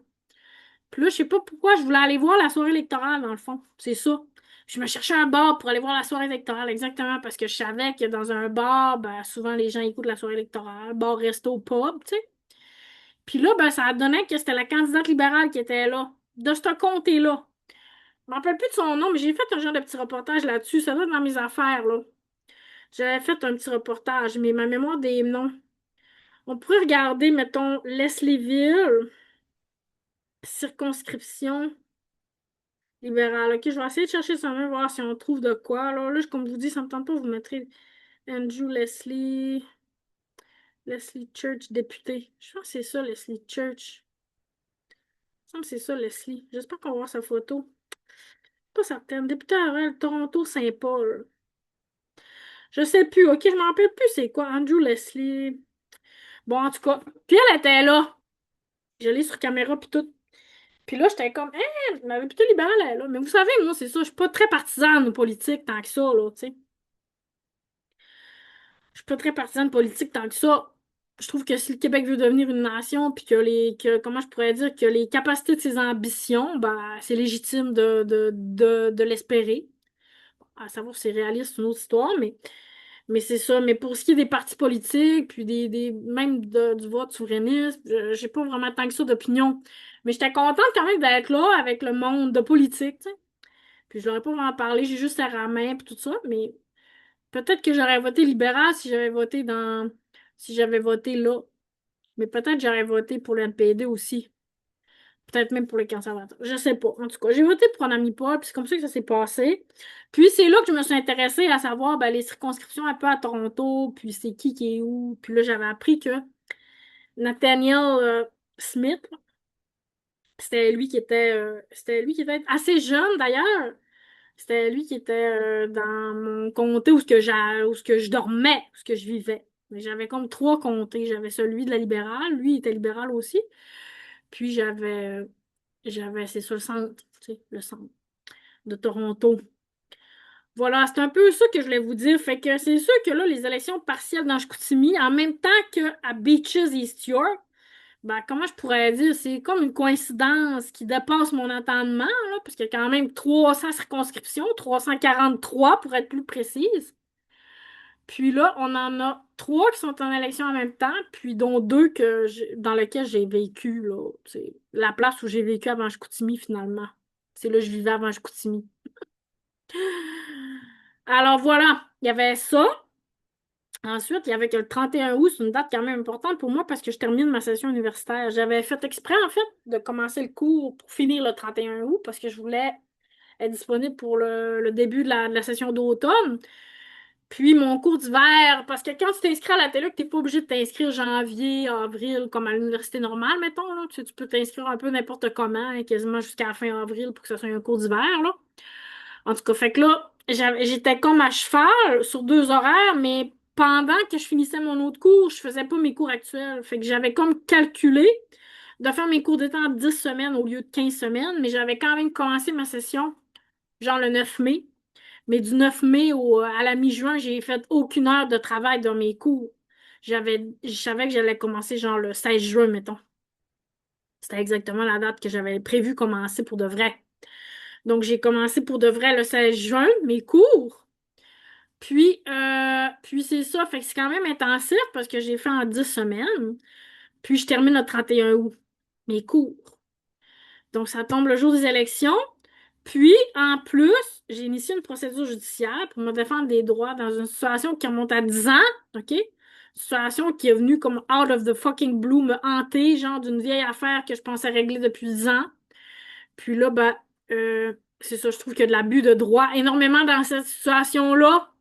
Puis là, je sais pas pourquoi je voulais aller voir la soirée électorale, dans le fond. C'est ça. Je me cherchais un bar pour aller voir la soirée électorale, exactement, parce que je savais que dans un bar, ben, souvent les gens écoutent la soirée électorale, bar, resto, pub, tu sais. Puis là, ben, ça a donné que c'était la candidate libérale qui était là, de ce comté-là. Je me rappelle plus de son nom, mais j'ai fait un genre de petit reportage là-dessus. Ça doit être dans mes affaires, là. J'avais fait un petit reportage, mais ma mémoire des noms. On pourrait regarder, mettons, Leslieville, circonscription libérale. OK, je vais essayer de chercher son nom, voir si on trouve de quoi. Là, comme je vous dis, ça me tente pas, vous mettrez Andrew Leslie Church, député. Je pense que c'est ça, Leslie Church. Il me semble que c'est ça, Leslie. J'espère qu'on va voir sa photo. Pas certaine. Député à Toronto Saint-Paul. Je sais plus, OK, je m'en rappelle plus c'est quoi. Andrew Leslie. Bon, en tout cas. Puis elle était là. Je l'ai sur caméra puis tout. Puis là, j'étais comme, hein, je m'avais plutôt libérale, elle est là. Mais vous savez, moi, c'est ça, je suis pas très partisane politique tant que ça, là, tu sais. Je suis pas très partisane politique tant que ça. Je trouve que si le Québec veut devenir une nation, puis comment je pourrais dire, que les capacités de ses ambitions, ben, c'est légitime de l'espérer. À savoir si c'est réaliste, c'est une autre histoire, mais c'est ça. Mais pour ce qui est des partis politiques, puis même du vote souverainiste, j'ai pas vraiment tant que ça d'opinion. Mais j'étais contente quand même d'être là avec le monde de politique, tu sais. Puis je leur ai pas vraiment parlé, j'ai juste serré la main, puis tout ça. Mais peut-être que j'aurais voté libéral si j'avais voté là. Mais peut-être que j'aurais voté pour le NPD aussi. Peut-être même pour les conservateurs. Je sais pas. En tout cas, j'ai voté pour un ami Paul, puis c'est comme ça que ça s'est passé. Puis c'est là que je me suis intéressée à savoir ben, les circonscriptions un peu à Toronto, puis c'est qui est où. Puis là, j'avais appris que Nathaniel Smith, c'était lui qui était assez jeune d'ailleurs. C'était lui qui était dans mon comté où ce que je dormais, où ce que je vivais. Mais j'avais comme trois comtés. J'avais celui de la libérale, lui il était libéral aussi. Puis c'est sur le centre, tu sais, le centre de Toronto. Voilà, c'est un peu ça que je voulais vous dire. Fait que c'est sûr que là, les élections partielles dans Chicoutimi, en même temps qu'à Beaches East York, ben, comment je pourrais dire, c'est comme une coïncidence qui dépasse mon entendement, là, parce qu'il y a quand même 300 circonscriptions, 343 pour être plus précise. Puis là, on en a trois qui sont en élection en même temps, puis dont deux dans lesquels j'ai vécu, là. C'est la place où j'ai vécu avant Chicoutimi, finalement. C'est là que je vivais avant Chicoutimi. Alors voilà, il y avait ça. Ensuite, il y avait que le 31 août, c'est une date quand même importante pour moi parce que je termine ma session universitaire. J'avais fait exprès, en fait, de commencer le cours pour finir le 31 août parce que je voulais être disponible pour le début de la session d'automne. Puis mon cours d'hiver, parce que quand tu t'inscris à la télé, tu n'es pas obligé de t'inscrire janvier, avril, comme à l'université normale, mettons, là. Tu peux t'inscrire un peu n'importe comment, hein, quasiment jusqu'à la fin avril pour que ce soit un cours d'hiver, là. En tout cas, fait que là, j'étais comme à cheval sur deux horaires, mais pendant que je finissais mon autre cours, je faisais pas mes cours actuels. Fait que j'avais comme calculé de faire mes cours d'été en 10 semaines au lieu de 15 semaines, mais j'avais quand même commencé ma session, genre le 9 mai. Mais du 9 mai à la mi-juin, j'ai fait aucune heure de travail dans mes cours. Je savais que j'allais commencer genre le 16 juin, mettons. C'était exactement la date que j'avais prévu commencer pour de vrai. Donc, j'ai commencé pour de vrai le 16 juin, mes cours. Puis c'est ça, fait que c'est quand même intensif parce que j'ai fait en 10 semaines. Puis je termine le 31 août, mes cours. Donc, ça tombe le jour des élections. Puis, en plus, j'ai initié une procédure judiciaire pour me défendre des droits dans une situation qui remonte à 10 ans, OK? Une situation qui est venue comme out of the fucking blue me hanter, genre d'une vieille affaire que je pensais régler depuis 10 ans. Puis là, ben, c'est ça, je trouve qu'il y a de l'abus de droit énormément dans cette situation-là.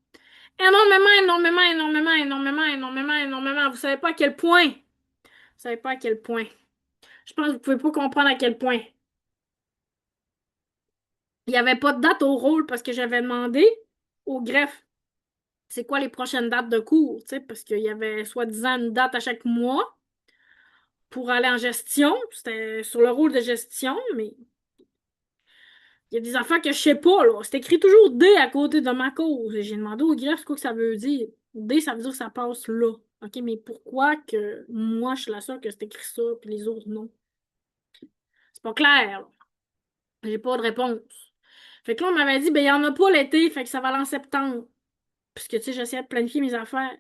Énormément, énormément, énormément, énormément, énormément, énormément. Vous savez pas à quel point. Vous savez pas à quel point. Je pense que vous pouvez pas comprendre à quel point. Il n'y avait pas de date au rôle parce que j'avais demandé au greffe c'est quoi les prochaines dates de cours, tu sais, parce qu'il y avait soi-disant une date à chaque mois pour aller en gestion. C'était sur le rôle de gestion, mais il y a des affaires que je sais pas, là. C'est écrit toujours D à côté de ma cause. J'ai demandé au greffe ce que ça veut dire. D, ça veut dire que ça passe là. OK, mais pourquoi que moi, je suis la seule que c'est écrit ça, puis les autres, non? C'est pas clair, là. J'ai pas de réponse. Fait que là, on m'avait dit, ben, il y en a pas l'été, fait que ça va aller en septembre. Puisque, tu sais, j'essayais de planifier mes affaires.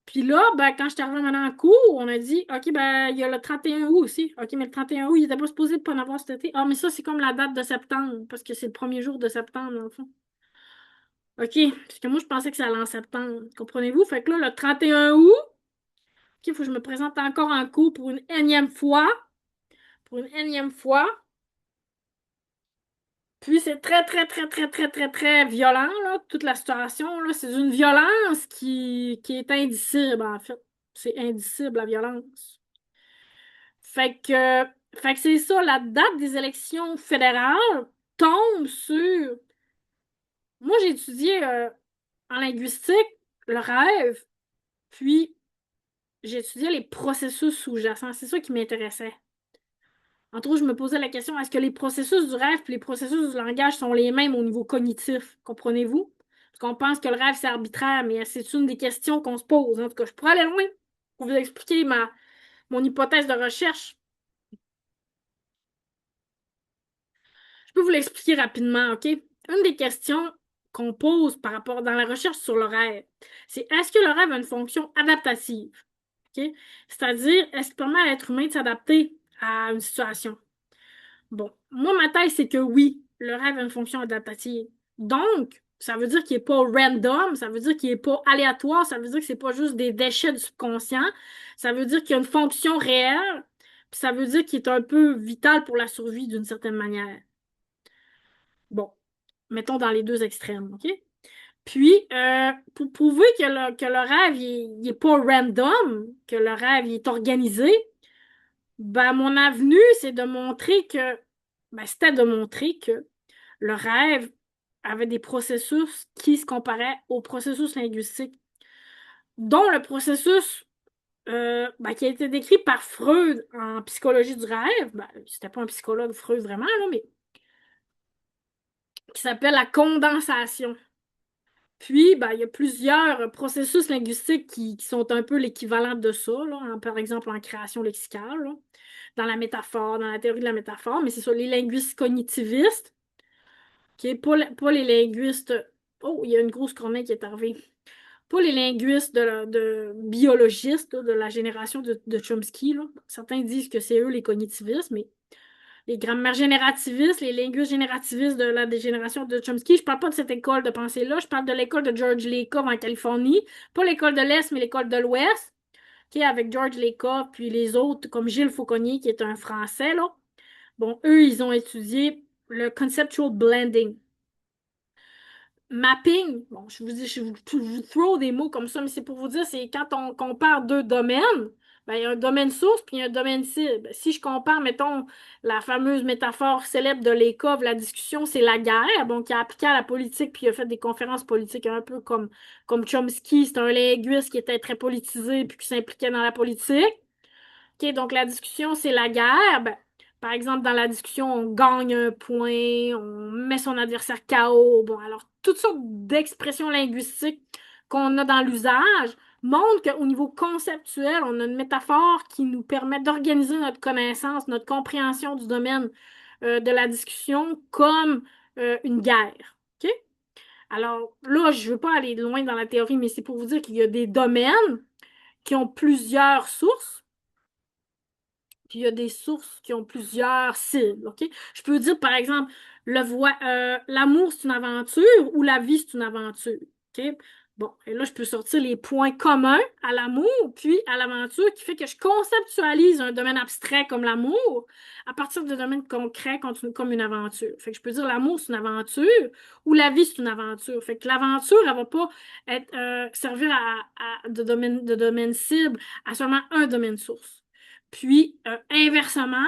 Puis là, ben, quand je suis arrivée maintenant en cours, on a dit, OK, ben, il y a le 31 août aussi. OK, mais le 31 août, il était pas supposé de pas en avoir cet été. Ah, mais ça, c'est comme la date de septembre, parce que c'est le premier jour de septembre, dans le fond. OK, parce que moi, je pensais que ça allait en septembre. Comprenez-vous? Fait que là, le 31 août, OK, il faut que je me présente encore en cours pour une énième fois. Pour une énième fois. Puis c'est très, très, très, très, très, très, très violent, là, toute la situation, là. C'est une violence qui est indicible, en fait. C'est indicible, la violence. Fait que, fait que c'est ça, la date des élections fédérales tombe sur... Moi, j'ai étudié en linguistique le rêve, puis j'ai étudié les processus sous-jacents. C'est ça qui m'intéressait. Entre autres, je me posais la question, est-ce que les processus du rêve et les processus du langage sont les mêmes au niveau cognitif? Comprenez-vous? Parce qu'on pense que le rêve, c'est arbitraire, mais c'est une des questions qu'on se pose. En tout cas, je pourrais aller loin pour vous expliquer mon hypothèse de recherche. Je peux vous l'expliquer rapidement, OK? Une des questions qu'on pose par rapport dans la recherche sur le rêve, c'est est-ce que le rêve a une fonction adaptative? OK? C'est-à-dire, est-ce qu'il permet à l'être humain de s'adapter à une situation? Bon, moi, ma thèse, c'est que oui, le rêve a une fonction adaptative. Donc, ça veut dire qu'il n'est pas random, ça veut dire qu'il n'est pas aléatoire, ça veut dire que c'est pas juste des déchets du subconscient, ça veut dire qu'il y a une fonction réelle, puis ça veut dire qu'il est un peu vital pour la survie d'une certaine manière. Bon, mettons dans les deux extrêmes, OK? Puis, pour prouver que le rêve, il est pas random, que le rêve, il est organisé, ben, mon avenue, c'est de montrer que, ben, c'était de montrer que le rêve avait des processus qui se comparaient au processus linguistique, dont le processus ben, qui a été décrit par Freud en psychologie du rêve. Ben, c'était pas un psychologue Freud vraiment, là, mais qui s'appelle la condensation. Puis, ben, il y a plusieurs processus linguistiques qui sont un peu l'équivalent de ça, là, par exemple en création lexicale, là, dans la métaphore, dans la théorie de la métaphore, mais c'est sur les linguistes cognitivistes, qui est pas les linguistes. Oh, il y a une grosse corneille qui est arrivée. Pas les linguistes de biologistes là, de la génération de Chomsky, là. Certains disent que c'est eux les cognitivistes, mais les grammaires générativistes, les linguistes générativistes de la dégénération de Chomsky. Je parle pas de cette école de pensée-là, je parle de l'école de George Lakoff en Californie. Pas l'école de l'Est, mais l'école de l'Ouest, qui est avec George Lakoff, puis les autres, comme Gilles Fauconnier, qui est un Français, là. Bon, eux, ils ont étudié le conceptual blending. Mapping, bon, je vous throw des mots comme ça, mais c'est pour vous dire, c'est quand on compare deux domaines, ben, il y a un domaine source puis il y a un domaine cible. Si je compare, mettons, la fameuse métaphore célèbre de Lakoff, la discussion, c'est la guerre, bon, qui a appliqué à la politique puis il a fait des conférences politiques un peu comme Chomsky, c'est un linguiste qui était très politisé puis qui s'impliquait dans la politique. OK, donc la discussion, c'est la guerre. Ben, par exemple, dans la discussion, on gagne un point, on met son adversaire KO. Bon, alors, toutes sortes d'expressions linguistiques qu'on a dans l'usage montrent qu'au niveau conceptuel, on a une métaphore qui nous permet d'organiser notre connaissance, notre compréhension du domaine de la discussion comme une guerre. OK? Alors, là, je ne veux pas aller loin dans la théorie, mais c'est pour vous dire qu'il y a des domaines qui ont plusieurs sources. Puis il y a des sources qui ont plusieurs cibles, OK? Je peux dire, par exemple, l'amour, c'est une aventure ou la vie, c'est une aventure, OK? Bon, et là, je peux sortir les points communs à l'amour, puis à l'aventure, qui fait que je conceptualise un domaine abstrait comme l'amour à partir de domaines concrets comme une aventure. Fait que je peux dire l'amour, c'est une aventure ou la vie, c'est une aventure. Fait que l'aventure, elle va pas servir de domaine cible à seulement un domaine source. Puis, inversement,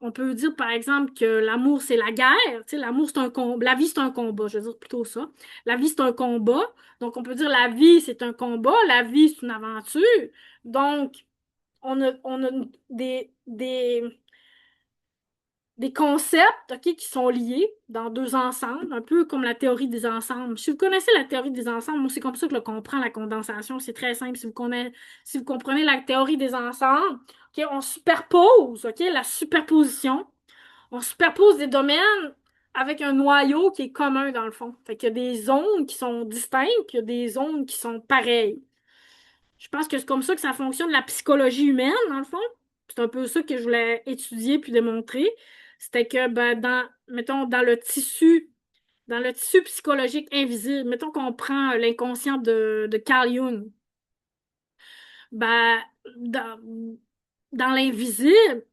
on peut dire, par exemple, que l'amour, c'est la guerre. Tu sais, l'amour, c'est un combat. La vie, c'est un combat. Je veux dire plutôt ça. La vie, c'est un combat. Donc, on peut dire la vie, c'est un combat. La vie, c'est une aventure. Donc, on a des concepts, OK, qui sont liés dans deux ensembles, un peu comme la théorie des ensembles. Si vous connaissez la théorie des ensembles, moi, c'est comme ça que je comprends la condensation. C'est très simple. Si vous comprenez la théorie des ensembles, OK, on superpose, OK, la superposition. On superpose des domaines avec un noyau qui est commun, dans le fond. Fait qu'il y a des zones qui sont distinctes, puis il y a des zones qui sont pareilles. Je pense que c'est comme ça que ça fonctionne la psychologie humaine, dans le fond. C'est un peu ça que je voulais étudier puis démontrer. C'était que ben, mettons, dans le tissu psychologique invisible, mettons qu'on prend l'inconscient de Carl Jung, ben, dans l'invisible,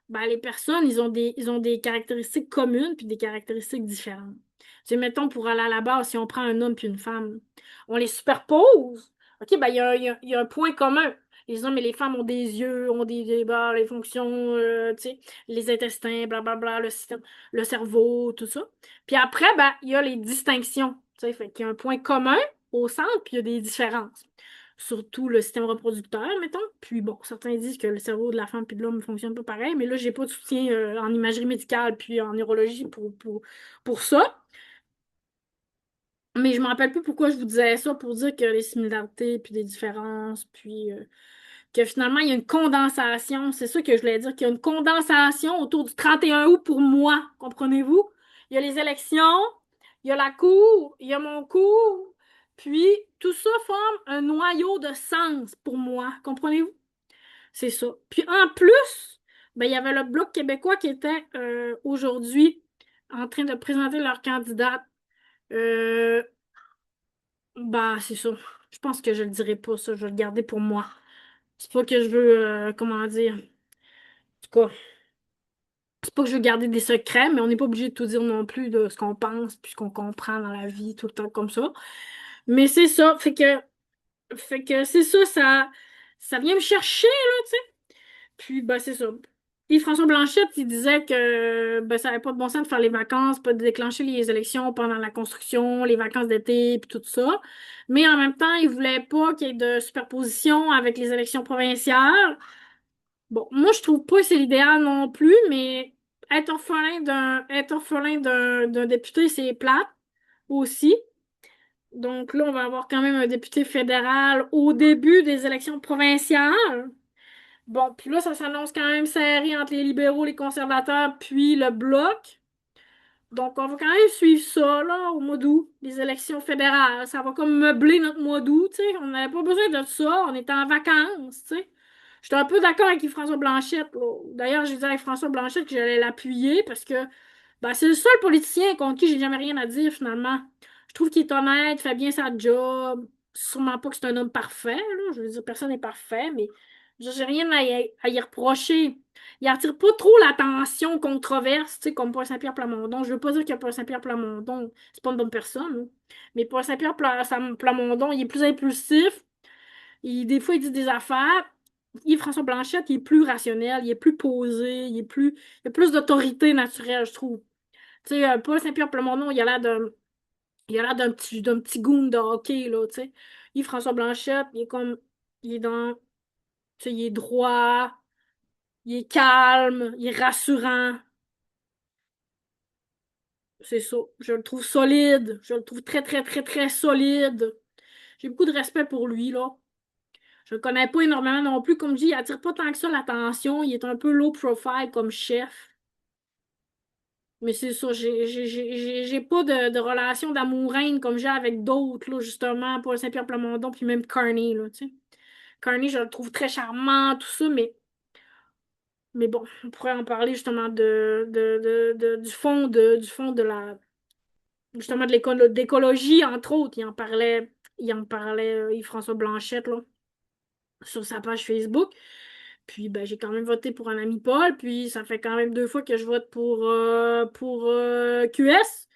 ben, les personnes, ils ont des caractéristiques communes puis des caractéristiques différentes. Tu sais, mettons, pour aller à la base, si on prend un homme puis une femme, on les superpose. OK, ben, il y a un point commun. Les hommes et les femmes ont des yeux, ont les fonctions, tu sais, les intestins, blablabla, le système, le cerveau, tout ça. Puis après, ben, il y a les distinctions. Tu sais, fait qu'il y a un point commun au centre, puis il y a des différences surtout le système reproducteur, mettons. Puis bon, certains disent que le cerveau de la femme et de l'homme ne fonctionne pas pareil, mais là, j'ai pas de soutien en imagerie médicale puis en neurologie pour ça. Mais je me rappelle plus pourquoi je vous disais ça, pour dire que les similarités puis des différences, puis que finalement, il y a une condensation. C'est ça que je voulais dire, qu'il y a une condensation autour du 31 août pour moi, comprenez-vous? Il y a les élections, il y a la cour, il y a mon cours, puis tout ça forme un noyau de sens pour moi, comprenez-vous? C'est ça. Puis en plus, ben, il y avait le Bloc québécois qui était aujourd'hui en train de présenter leur candidate. Euh, bah, c'est ça. Je pense que je le dirai pas, ça. Je vais le garder pour moi. C'est pas que je veux, comment dire. En tout cas, c'est pas que je veux garder des secrets, mais on n'est pas obligé de tout dire non plus de ce qu'on pense puis ce qu'on comprend dans la vie tout le temps comme ça. Mais c'est ça. Fait que c'est ça, ça vient me chercher, là, tu sais. Puis, ben, c'est ça. Et François Blanchette, il disait que ben, ça n'avait pas de bon sens de faire les vacances, pas de déclencher les élections pendant la construction, les vacances d'été, puis tout ça. Mais en même temps, il voulait pas qu'il y ait de superposition avec les élections provinciales. Bon, moi, je trouve pas que c'est l'idéal non plus, mais être orphelin d'un député, c'est plate aussi. Donc là, on va avoir quand même un député fédéral au début des élections provinciales. Bon, puis là, ça s'annonce quand même serré entre les libéraux, les conservateurs, puis le bloc. Donc, on va quand même suivre ça, là, au mois d'août, les élections fédérales. Ça va comme meubler notre mois d'août, tu sais. On n'avait pas besoin de ça, on était en vacances, tu sais. J'étais un peu d'accord avec François Blanchette, là. D'ailleurs, j'ai dit avec François Blanchette que j'allais l'appuyer parce que ben, c'est le seul politicien contre qui j'ai jamais rien à dire, finalement. Je trouve qu'il est honnête, fait bien sa job. Sûrement pas que c'est un homme parfait, là. Je veux dire, personne n'est parfait, mais j'ai rien à y reprocher. Il attire pas trop l'attention controverse, tu sais, comme Paul Saint-Pierre Plamondon. Je veux pas dire que Paul Saint-Pierre Plamondon, c'est pas une bonne personne, là. Mais Paul Saint-Pierre Plamondon, il est plus impulsif. Des fois, il dit des affaires. Yves-François Blanchette, il est plus rationnel, il est plus posé, il a plus d'autorité naturelle, je trouve. Tu sais, Paul Saint-Pierre Plamondon, il a l'air d'un petit goon de hockey, là, tu sais. Yves-François Blanchette, il est dans, tu sais, il est droit, il est calme, il est rassurant. C'est ça. Je le trouve solide. Je le trouve très, très, très, très solide. J'ai beaucoup de respect pour lui, là. Je le connais pas énormément non plus. Comme je dis, il attire pas tant que ça l'attention. Il est un peu low profile comme chef. Mais c'est ça, j'ai pas de relation d'amour-haine comme j'ai avec d'autres, là, justement, Paul Saint-Pierre Plamondon, puis même Carney, là, tu sais. Carney, je le trouve très charmant, tout ça, mais bon, on pourrait en parler justement du fond de la, justement, d'écologie, entre autres. Il en parlait, Yves-François Blanchette, là, sur sa page Facebook. Puis ben, j'ai quand même voté pour un ami Paul, puis ça fait quand même 2 fois que je vote pour QS.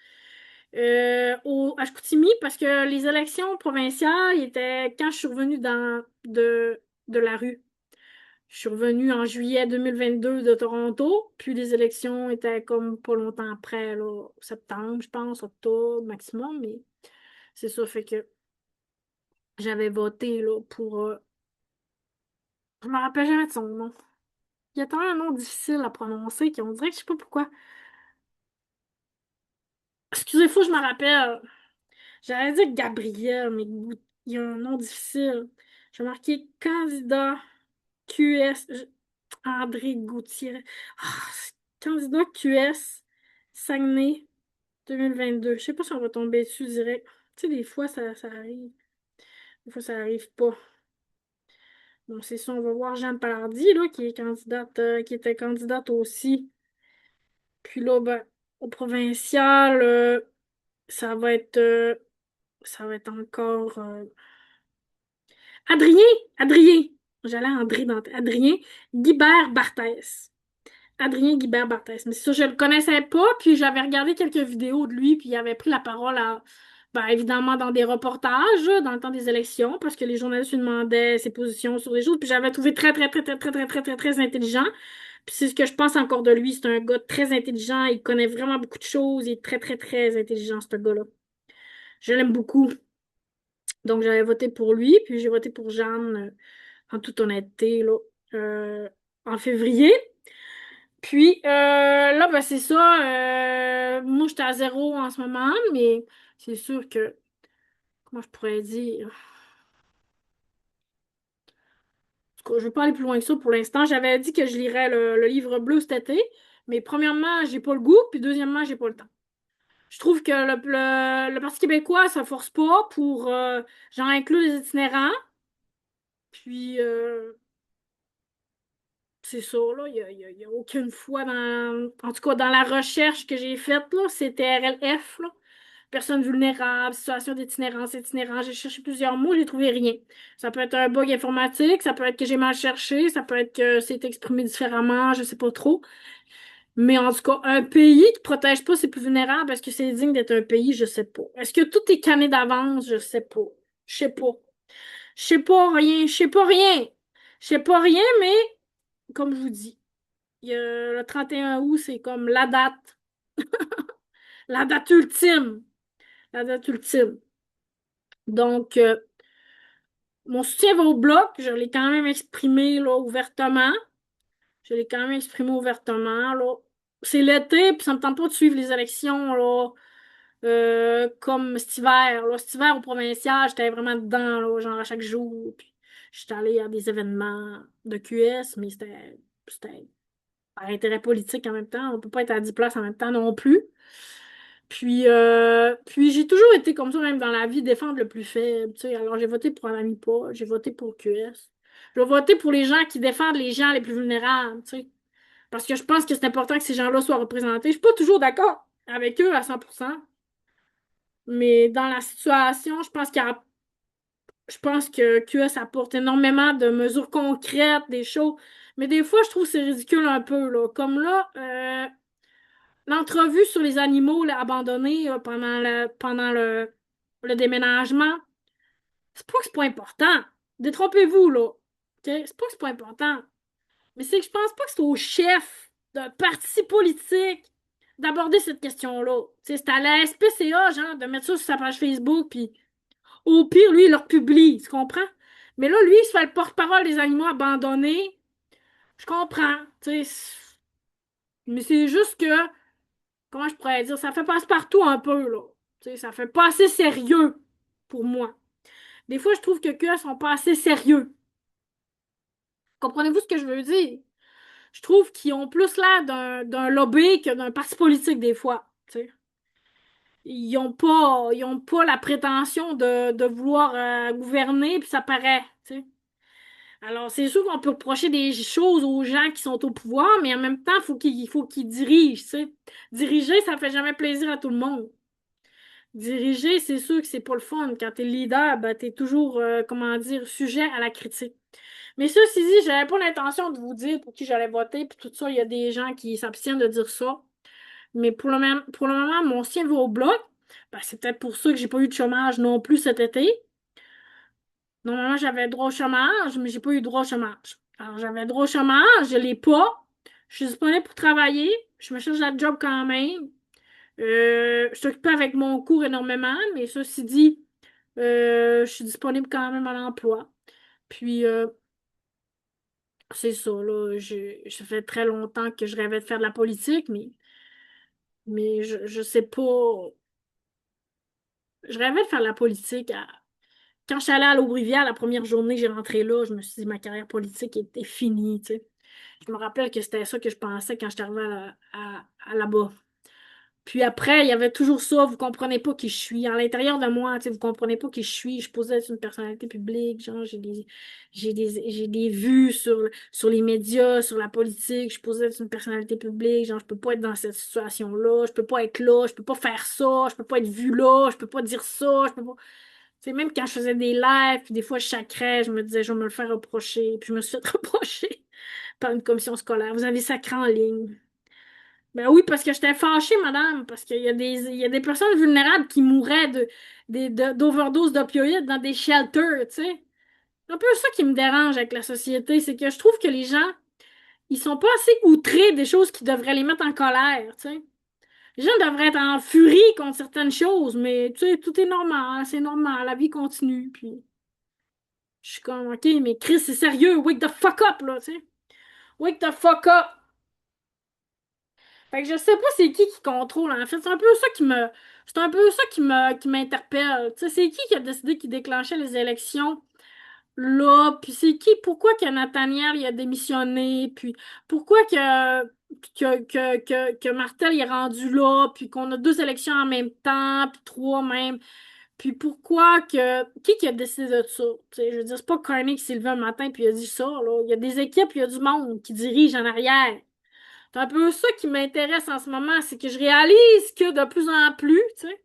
À Chicoutimi parce que les élections provinciales étaient quand je suis revenue de la rue. Je suis revenue en juillet 2022 de Toronto, puis les élections étaient comme pas longtemps après, là, septembre, je pense, octobre maximum, mais c'est ça, fait que j'avais voté là, pour. Je me rappelle jamais de son nom. Il y a tellement un nom difficile à prononcer qu'on dirait que je sais pas pourquoi. Excusez, faut que je me rappelle. J'allais dire Gabriel, mais il y a un nom difficile. J'ai marqué candidat QS André Gauthier. Ah, candidat QS Saguenay 2022. Je sais pas si on va tomber dessus direct. Tu sais, des fois, ça arrive. Des fois, ça arrive pas. Bon, c'est ça, on va voir Jeanne Palardy, là, qui était candidate aussi. Puis là, ben, au provincial, ça va être, euh, ça va être encore. Adrien, Adrien, j'allais André dans Adrien Guibert Barthès. Adrien Guibert Barthès. Mais c'est ça, je le connaissais pas, puis j'avais regardé quelques vidéos de lui, puis il avait pris la parole ben, évidemment dans des reportages, là, dans le temps des élections, parce que les journalistes lui demandaient ses positions sur des choses, puis j'avais trouvé très, très, très, très, très, très, très, très, très intelligent. Puis c'est ce que je pense encore de lui, c'est un gars très intelligent, il connaît vraiment beaucoup de choses, il est très, très, très intelligent, ce gars-là. Je l'aime beaucoup. Donc j'avais voté pour lui, puis j'ai voté pour Jeanne. En toute honnêteté, là, euh, en février. Puis là, ben, c'est ça. Moi, j'étais à zéro en ce moment, mais c'est sûr que, comment je pourrais dire, en tout cas, je ne vais pas aller plus loin que ça pour l'instant. J'avais dit que je lirais le livre bleu cet été, mais premièrement, j'ai pas le goût, puis deuxièmement, j'ai pas le temps. Je trouve que le Parti québécois, ça force pas pour, genre, inclure les itinérants. Puis, c'est ça, là. Il y a aucune fois En tout cas, dans la recherche que j'ai faite, là, c'était RLF, là. Personne vulnérable, situation d'itinérance, itinérant. J'ai cherché plusieurs mots, j'ai trouvé rien. Ça peut être un bug informatique, ça peut être que j'ai mal cherché, ça peut être que c'est exprimé différemment, je sais pas trop. Mais en tout cas, un pays qui protège pas ses plus vulnérables, est-ce que c'est digne d'être un pays? Je sais pas. Est-ce que tout est canné d'avance? Je sais pas. Je sais pas. Je sais pas rien. Je sais pas rien. Je sais pas rien, mais comme je vous dis. Le 31 août, c'est comme la date. La date ultime. La date ultime. Donc, mon soutien va au bloc. Je l'ai quand même exprimé là, ouvertement. Je l'ai quand même exprimé ouvertement. Là. C'est l'été, puis ça me tente pas de suivre les élections là, comme cet hiver. Là. Cet hiver au provincial, j'étais vraiment dedans, là, genre à chaque jour. Puis, j'étais allée à des événements de QS, mais c'était par intérêt politique en même temps. On peut pas être à 10 places en même temps non plus. Puis j'ai toujours été comme ça, même dans la vie, défendre le plus faible. Tu sais. Alors, j'ai voté pour un ami Paul, j'ai voté pour QS. Je vais voter pour les gens qui défendent les gens les plus vulnérables, tu sais. Parce que je pense que c'est important que ces gens-là soient représentés. Je suis pas toujours d'accord avec eux à 100%, mais dans la situation, je pense que QS apporte énormément de mesures concrètes, des choses. Mais des fois, je trouve que c'est ridicule un peu, là. Comme là, l'entrevue sur les animaux là, abandonnés pendant le déménagement, c'est pas que c'est pas important. Détrompez-vous, là. OK? C'est pas que c'est pas important. Mais c'est que je pense pas que c'est au chef d'un parti politique d'aborder cette question-là. Tu sais, c'est à la SPCA, genre, de mettre ça sur sa page Facebook, puis au pire, lui, il leur publie, tu comprends? Mais là, lui, il se fait le porte-parole des animaux abandonnés. Je comprends, tu sais. Mais c'est juste que, comment je pourrais dire, ça fait passe-partout un peu, là. Tu sais, ça fait pas assez sérieux pour moi. Des fois, je trouve que QS sont pas assez sérieux. Comprenez-vous ce que je veux dire? Je trouve qu'ils ont plus l'air d'un lobby que d'un parti politique des fois. Tu sais. Ils ont pas la prétention de vouloir gouverner, puis ça paraît. Tu sais. Alors, c'est sûr qu'on peut reprocher des choses aux gens qui sont au pouvoir, mais en même temps, il faut qu'ils dirigent. Tu sais. Diriger, ça fait jamais plaisir à tout le monde. Diriger, c'est sûr que c'est pas le fun. Quand t'es leader, ben, t'es toujours, comment dire, sujet à la critique. Mais ceci dit, j'avais pas l'intention de vous dire pour qui j'allais voter, puis tout ça, il y a des gens qui s'abstiennent de dire ça. Mais pour le moment, mon sien va au bloc. Ben, c'est peut-être pour ça que j'ai pas eu de chômage non plus cet été. Normalement, j'avais droit au chômage, mais j'ai pas eu droit au chômage. Alors, j'avais droit au chômage, je l'ai pas. Je suis disponible pour travailler. Je me cherche un job quand même. Je suis occupée avec mon cours énormément, mais ceci dit, je suis disponible quand même à l'emploi. Puis, c'est ça, là. Ça fait très longtemps que je rêvais de faire de la politique, mais je sais pas. Je rêvais de faire de la politique. Quand je suis allée à l'Aubrivière, la première journée que j'ai rentré là, je me suis dit ma carrière politique était finie, tu sais. Je me rappelle que c'était ça que je pensais quand je suis arrivée à là-bas. Puis après, il y avait toujours ça, vous comprenez pas qui je suis. À l'intérieur de moi, tu sais, vous comprenez pas qui je suis. Je posais être une personnalité publique, genre, j'ai des vues sur les médias, sur la politique. Je posais être une personnalité publique, genre, je peux pas être dans cette situation-là, je peux pas être là, je peux pas faire ça, je peux pas être vue là, je peux pas dire ça, je peux pas. Tu sais, même quand je faisais des lives, puis des fois je sacrais, je me disais, je vais me le faire reprocher. Puis je me suis fait reprocher par une commission scolaire. Vous avez sacré en ligne. Ben oui, parce que j'étais fâchée, madame, parce qu'il y a des personnes vulnérables qui mouraient d'overdose d'opioïdes dans des shelters, tu sais. C'est un peu ça qui me dérange avec la société, c'est que je trouve que les gens, ils sont pas assez outrés des choses qui devraient les mettre en colère, tu sais. Les gens devraient être en furie contre certaines choses, mais tu sais, tout est normal, c'est normal, la vie continue, puis je suis comme, OK, mais Chris, c'est sérieux, wake the fuck up, là, tu sais. Wake the fuck up! Fait que je sais pas c'est qui contrôle, en fait. C'est un peu ça qui m'interpelle. Tu sais, c'est qui a décidé qu'il déclenchait les élections là? Puis c'est qui, pourquoi que Nathaniel il a démissionné? Puis pourquoi que Martel il est rendu là? Puis qu'on a deux élections en même temps, puis trois même. Puis pourquoi qui a décidé de ça? Tu sais, je veux dire, c'est pas Carney qui s'est levé un matin puis il a dit ça, là. Il y a des équipes, il y a du monde qui dirige en arrière. C'est un peu ça qui m'intéresse en ce moment, c'est que je réalise que de plus en plus, tu sais,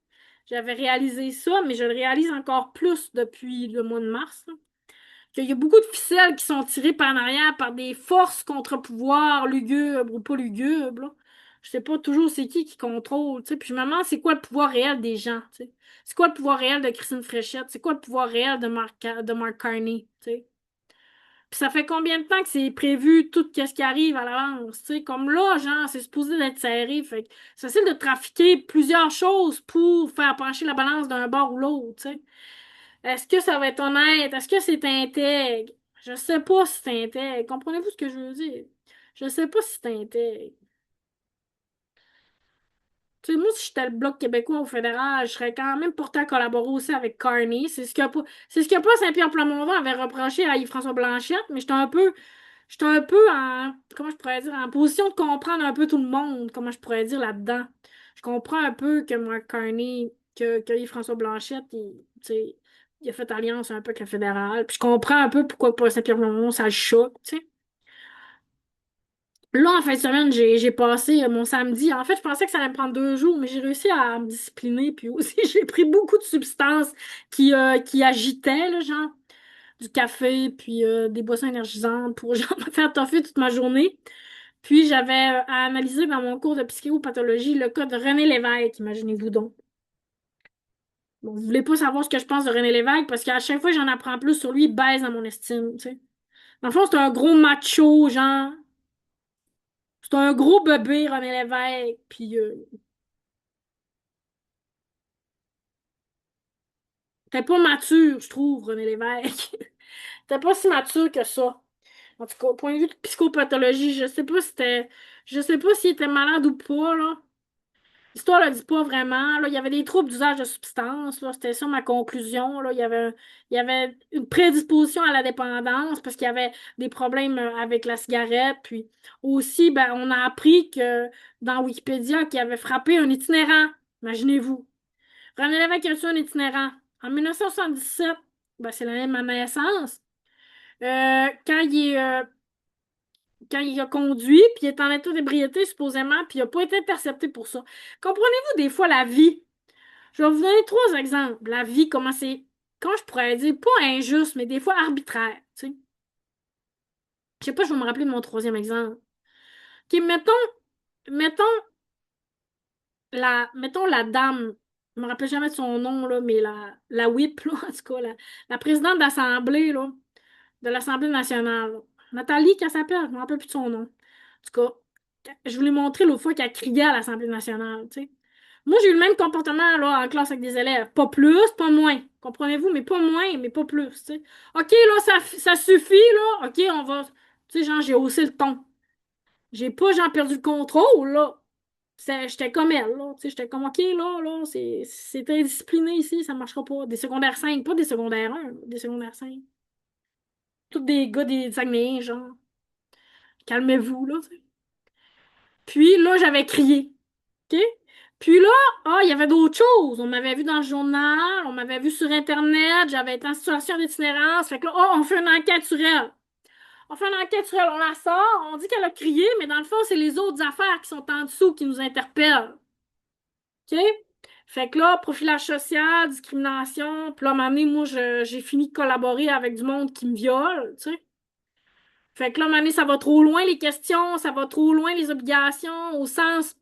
j'avais réalisé ça, mais je le réalise encore plus depuis le mois de mars, là, qu'il y a beaucoup de ficelles qui sont tirées par en arrière par des forces contre-pouvoirs lugubres ou pas lugubres, là. Je sais pas toujours c'est qui contrôle, tu sais, puis je me demande c'est quoi le pouvoir réel des gens, tu sais. C'est quoi le pouvoir réel de Christine Fréchette? C'est quoi le pouvoir réel de Mark Carney, tu sais? Puis ça fait combien de temps que c'est prévu tout ce qui arrive à l'avance, tu sais? Comme là, genre, c'est supposé d'être serré. Fait que c'est facile de trafiquer plusieurs choses pour faire pencher la balance d'un bord ou l'autre, tu sais. Est-ce que ça va être honnête? Est-ce que c'est intègre? Je sais pas si c'est intègre. Comprenez-vous ce que je veux dire? Je sais pas si c'est intègre. Tu sais, moi, si j'étais le Bloc québécois au fédéral, je serais quand même porté à collaborer aussi avec Carney. C'est ce que pas Saint-Pierre Plamondon avait reproché à Yves-François Blanchette, mais j'étais un peu comment je pourrais dire, en position de comprendre un peu tout le monde, comment je pourrais dire là-dedans. Je comprends un peu que Mark Carney, que Yves-François Blanchette, tu sais, Il a fait alliance un peu avec le fédéral. Puis je comprends un peu pourquoi Paul Saint-Pierre-Plamondon, ça le choque, tu sais. Là, en fin de semaine, j'ai passé mon samedi. En fait, je pensais que ça allait me prendre 2 jours, mais j'ai réussi à me discipliner. Puis aussi, j'ai pris beaucoup de substances qui agitaient, là, genre du café, puis des boissons énergisantes pour genre me faire toffer toute ma journée. Puis j'avais à analyser dans mon cours de psychopathologie le cas de René Lévesque, imaginez-vous donc. Bon, vous voulez pas savoir ce que je pense de René Lévesque parce qu'à chaque fois que j'en apprends plus sur lui, il baisse dans mon estime, tu sais. Dans le fond, c'est un gros macho, genre. C'est un gros bébé, René Lévesque. Puis t'es pas mature, je trouve, René Lévesque. T'es pas si mature que ça. En tout cas, au point de vue de psychopathologie, je sais pas s'il était malade ou pas, là. L'histoire ne le dit pas vraiment. Là, il y avait des troubles d'usage de substances. Là, c'était ça ma conclusion. Là. Il y avait une prédisposition à la dépendance parce qu'il y avait des problèmes avec la cigarette. Puis aussi, ben, on a appris que dans Wikipédia qu'il avait frappé un itinérant. Imaginez-vous. René Lévesque a tué un itinérant. En 1977, ben, c'est l'année de ma naissance. Quand quand il a conduit, puis il est en état d'ébriété, supposément, puis il n'a pas été intercepté pour ça. Comprenez-vous des fois la vie? Je vais vous donner 3 exemples. La vie, comment c'est, comment je pourrais dire, pas injuste, mais des fois arbitraire, tu sais. Je sais pas, je vais me rappeler de mon troisième exemple. OK, mettons mettons la dame, je me rappelle jamais de son nom, là, mais la whip, là, en tout cas, la présidente d'Assemblée, là, de l'Assemblée nationale, là. Nathalie, qu'elle s'appelle, je me rappelle plus de son nom. En tout cas, je vous l'ai montré l'autre fois qu'elle criait à l'Assemblée nationale, tu sais. Moi, j'ai eu le même comportement là, en classe avec des élèves. Pas plus, pas moins. Comprenez-vous? Mais pas moins, mais pas plus, tu sais. OK, là, ça suffit, là. OK, on va. Tu sais, genre, j'ai haussé le ton. J'ai pas, genre, perdu le contrôle, là. J'étais comme elle, là. Tu sais, j'étais comme, OK, là, c'est indiscipliné ici, ça marchera pas. Des secondaires 5, pas des secondaires 1, des secondaires 5. Tous des gars des Saguenayens, genre. Calmez-vous, là, tu sais. Puis là, j'avais crié. OK? Puis là, il y avait d'autres choses. On m'avait vu dans le journal, on m'avait vu sur Internet, j'avais été en situation d'itinérance. Fait que là, on fait une enquête sur elle. On fait une enquête sur elle, on la sort, on dit qu'elle a crié, mais dans le fond, c'est les autres affaires qui sont en dessous qui nous interpellent. OK? Fait que là, profilage social, discrimination, puis là, à un moment donné, moi, j'ai fini de collaborer avec du monde qui me viole, tu sais. Fait que là, à un moment donné, ça va trop loin les questions, ça va trop loin les obligations, au sens,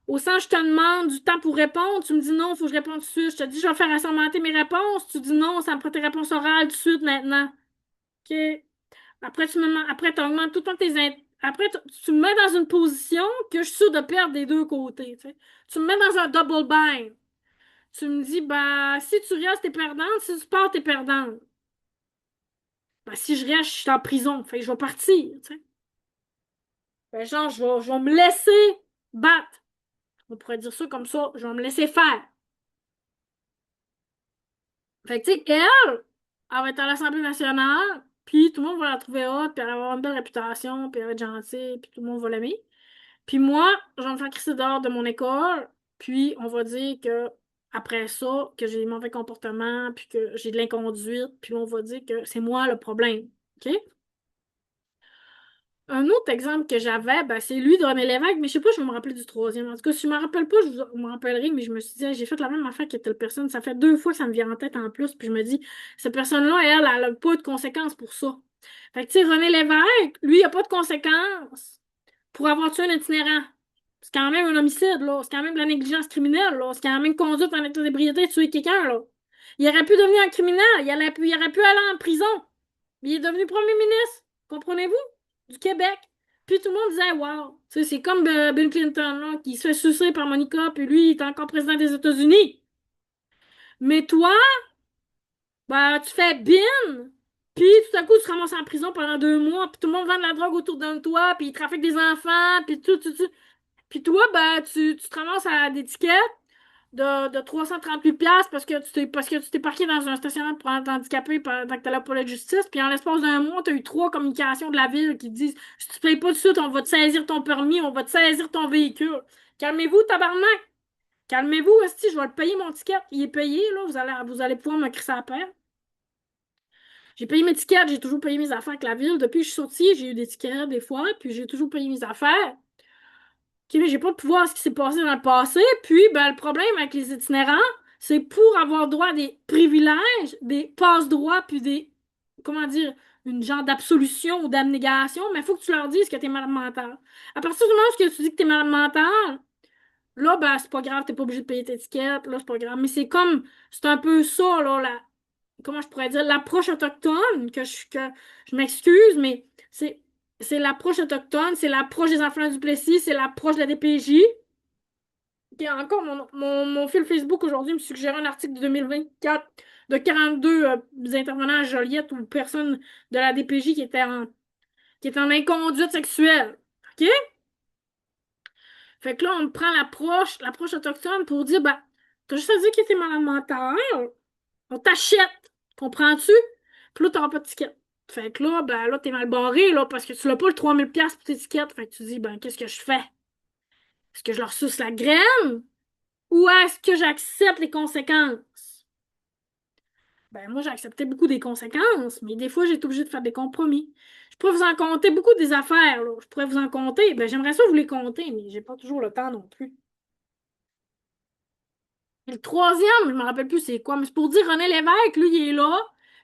je te demande du temps pour répondre. Tu me dis non, il faut que je réponde tout de suite. Je te dis, je vais faire assembler mes réponses. Tu dis non, ça me prend tes réponses orales tout de suite maintenant. OK? Après, après, tu augmentes tout le temps Après, tu me mets dans une position que je suis sûre de perdre des deux côtés. Tu sais. Tu me mets dans un double bind. Tu me dis, bah, si tu restes, t'es perdante. Si tu pars, t'es perdante. Ben, si je reste, je suis en prison. Fait que je vais partir. Tu sais. Ben, genre, je vais me laisser battre. On pourrait dire ça comme ça. Je vais me laisser faire. Fait que, tu sais, elle va être à l'Assemblée nationale, puis tout le monde va la trouver hot, puis elle va avoir une belle réputation, puis elle va être gentille, puis tout le monde va l'aimer. Puis moi, je vais me faire crisser dehors de mon école, puis on va dire que après ça, que j'ai des mauvais comportements, puis que j'ai de l'inconduite, puis on va dire que c'est moi le problème. OK? Un autre exemple que j'avais, ben, c'est lui de René Lévesque, mais je sais pas, je vais me rappeler du troisième. En tout cas, si je me rappelle pas, je vous me rappellerai, mais je me suis dit, hey, j'ai fait la même affaire que telle personne. Ça fait 2 fois que ça me vient en tête en plus, puis je me dis, cette personne-là, elle a pas de conséquences pour ça. Fait que, tu sais, René Lévesque, lui, il a pas de conséquences pour avoir tué un itinérant. C'est quand même un homicide, là. C'est quand même de la négligence criminelle, là. C'est quand même conduite en état d'ébriété de tuer quelqu'un, là. Il aurait pu devenir un criminel. Il aurait pu aller en prison. Mais il est devenu premier ministre. Comprenez-vous? Du Québec. Puis tout le monde disait, wow. Tu sais, c'est comme Bill Clinton, là, qui se fait sucer par Monica, puis lui, il est encore président des États-Unis. Mais toi, bah, tu fais bin, puis tout à coup, tu te ramasses en prison pendant 2 mois, puis tout le monde vend de la drogue autour de toi, puis il trafique des enfants, puis tout. Puis toi, bah, tu te ramasses à des tickets de 338$ parce que tu t'es parqué dans un stationnement pour être handicapé pendant que t'as la police de justice. Puis en l'espace d'un mois, t'as eu 3 communications de la ville qui te disent si tu payes pas tout de suite, on va te saisir ton permis, on va te saisir ton véhicule. Calmez-vous, tabarnak! Calmez-vous, esti, je vais le payer mon ticket. Il est payé, là, vous allez pouvoir me crisser à la paix. J'ai payé mes tickets, j'ai toujours payé mes affaires avec la ville. Depuis que je suis sortie, j'ai eu des tickets des fois, puis j'ai toujours payé mes affaires. OK, mais j'ai pas pu voir ce qui s'est passé dans le passé. Puis, ben, le problème avec les itinérants, c'est pour avoir droit à des privilèges, des passe-droits, puis des, comment dire, une genre d'absolution ou d'abnégation, mais il faut que tu leur dises que t'es malade mental. À partir du moment où tu dis que t'es malade mental, là, ben, c'est pas grave, t'es pas obligé de payer tes tickets, là, c'est pas grave. Mais c'est un peu ça, là, comment je pourrais dire, l'approche autochtone, que je m'excuse, mais c'est l'approche autochtone, c'est l'approche des enfants du Plessis, c'est l'approche de la DPJ. Puis encore, mon fil Facebook aujourd'hui me suggérait un article de 2024 de 42 intervenants à Joliette ou personnes de la DPJ qui étaient en inconduite sexuelle. OK? Fait que là, on me prend l'approche autochtone pour dire, ben, t'as juste à dire que t'es malade mental, on t'achète. Comprends-tu? Puis là, t'auras pas de ticket. Fait que là, ben là, t'es mal barré, là, parce que tu l'as pas le 3000$ pour tes tickets. Fait que tu dis, ben, qu'est-ce que je fais? Est-ce que je leur suce la graine? Ou est-ce que j'accepte les conséquences? Ben, moi, j'ai accepté beaucoup des conséquences, mais des fois, j'ai été obligée de faire des compromis. Je pourrais vous en compter beaucoup des affaires, là. Je pourrais vous en compter. Ben, j'aimerais ça vous les compter, mais j'ai pas toujours le temps non plus. Et le troisième, je me rappelle plus c'est quoi, mais c'est pour dire René Lévesque, lui, il est là.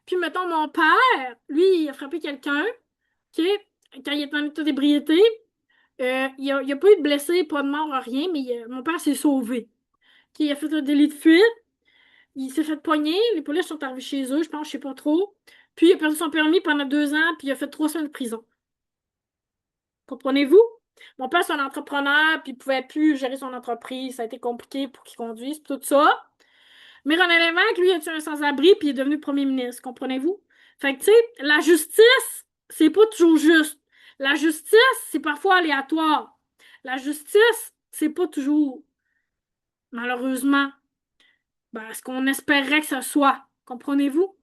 Puis, mettons, mon père, lui, il a frappé quelqu'un, OK, quand il était en état d'ébriété. Il y a pas eu de blessés, pas de mort, rien, mais mon père s'est sauvé. OK, il a fait un délit de fuite, il s'est fait pogner, les policiers sont arrivés chez eux, je pense, je sais pas trop. Puis, il a perdu son permis pendant 2 ans, puis il a fait 3 semaines de prison. Comprenez-vous? Mon père, c'est un entrepreneur, puis il pouvait plus gérer son entreprise. Ça a été compliqué pour qu'il conduise, puis tout ça. Mais René Lévesque, lui, il a tué un sans-abri, puis il est devenu premier ministre. Comprenez-vous? Fait que, tu sais, la justice, c'est pas toujours juste. La justice, c'est parfois aléatoire. La justice, c'est pas toujours, malheureusement, ben, ce qu'on espérait que ce soit. Comprenez-vous?